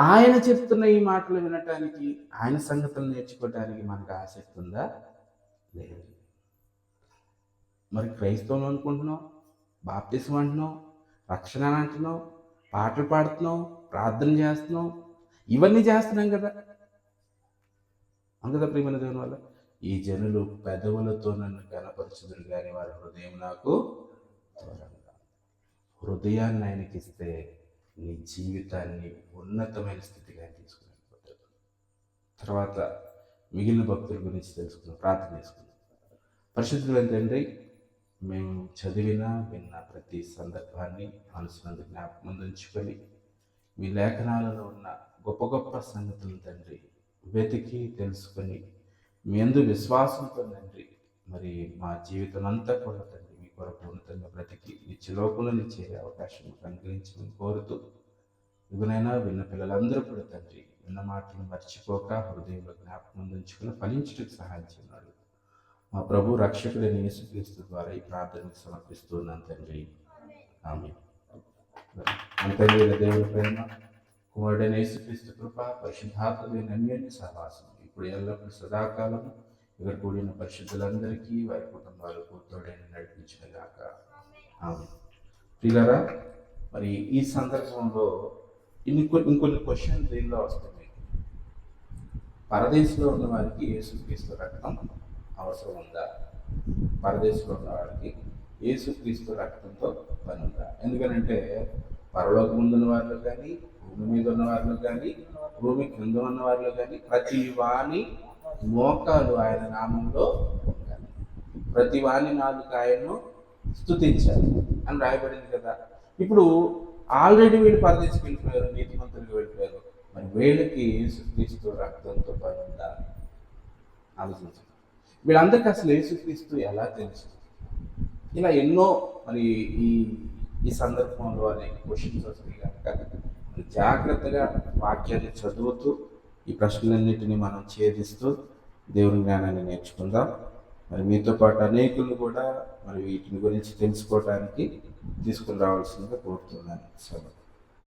ఆయన చెప్తున్న ఈ మాటలు వినటానికి, ఆయన సంగతులు నేర్చుకోవడానికి మనకు ఆసక్తి ఉందా? లేదు. మరి క్రైస్తవం అనుకుంటున్నావు, బాప్తిసం అంటున్నావు, రక్షణ అంటున్నావు, పాటలు పాడుతున్నావు, ప్రార్థన చేస్తున్నావు, ఇవన్నీ చేస్తున్నాం కదా. అవును కదా ప్రియమైన దేవుని వల్ల. ఈ జనులు పెదవులతో నన్ను కనపరచుదురు కానీ వారి హృదయం నాకు దూరంగా. హృదయాన్ని ఆయనకి ఇస్తే నీ జీవితాన్ని ఉన్నతమైన స్థితిగా ఆయన తీసుకుని తర్వాత మిగిలిన భక్తుల గురించి తెలుసుకున్నాం, ప్రార్థన చేసుకున్నాం. పరిశుద్ధులైన తండ్రి, మేము విన్న ప్రతి సందర్భాన్ని మనసునందు జ్ఞాపకం ఉంచుకొని, మీ లేఖనాలలో ఉన్న గొప్ప గొప్ప సంగతులు తండ్రి వెతికి తెలుసుకొని, మీ యందు విశ్వాసంతో తండ్రి మరి మా జీవితం అంతా కూడా తండ్రి మీ కొరకు ఉన్నతంగా బ్రతికి నిత్యలోకంలో చేరే అవకాశం అనుగ్రహించమని కోరుతూ, ఇవనైనా విన్న పిల్లలందరూ కూడా తండ్రి విన్న మాటలు మర్చిపోక హృదయంలో జ్ఞాపకం ఉంచుకుని ఫలించడానికి సహాయం చేయనాడు. మా ప్రభు రక్షకుడైన యేసుక్రీస్తు ద్వారా ఈ ప్రార్థనకు సమర్పిస్తున్నాను తండ్రి. ఆమేన్. అంతర్వేద దేవుని ప్రేమ, కుమారుడైన యేసుక్రీస్తు కృప, పరిశుద్ధాత్మమైన అన్యోన్య సహవాసం ఇప్పుడు ఎల్లప్పుడూ సదాకాలం ఇక్కడ కూడిన పరిశుద్ధులందరికీ వారి కుటుంబాలకు తోడైన నడిపించుగాక. ఆమేన్. ప్రియులారా, మరి ఈ సందర్భంలో ఇంకొన్ని క్వశ్చన్ దీనిలో వస్తుంది. పరదేశంలో ఉన్న వారికి యేసుక్రీస్తు రక్తం అవసరం ఉందా? పరదేశంలో ఉన్న వారికి యేసుక్రీస్తు రక్తంతో పని ఉందా? ఎందుకనంటే పరలోకం ముందున్న వారిలో కానీ, భూమి మీద ఉన్న వారిలో కానీ, భూమి కింద ఉన్న వారిలో కానీ ప్రతి వాని మోకాలు ఆయన నామంలో ఉండాలి, ప్రతి వాని నాలుగు ఆయన్ను స్తుతించాలి అని రాయబడింది కదా. ఇప్పుడు ఆల్రెడీ వీళ్ళు పరదేశికి వెళ్ళిపోయారు, నీతిమంతులకు వెళ్ళిపోయారు. మరి వీళ్ళకి యేసుక్రీస్తు రక్తంతో పని ఉందా? ఆలోచించారు. వీళ్ళందరికీ అసలు యేసుక్రీస్తు ఎలా తెలుసు? ఇలా ఎన్నో మరి ఈ సందర్భంలో అనేక క్వశ్చన్స్ వస్తాయి కనుక జాగ్రత్తగా వాక్యాన్ని చదువుతూ ఈ ప్రశ్నలన్నిటినీ మనం ఛేదిస్తూ దేవుని జ్ఞానాన్ని నేర్చుకుందాం. మరి మీతో పాటు అనేకులు కూడా మరి వీటిని గురించి తెలుసుకోవడానికి తీసుకుని రావాల్సిందిగా కోరుతున్నాను.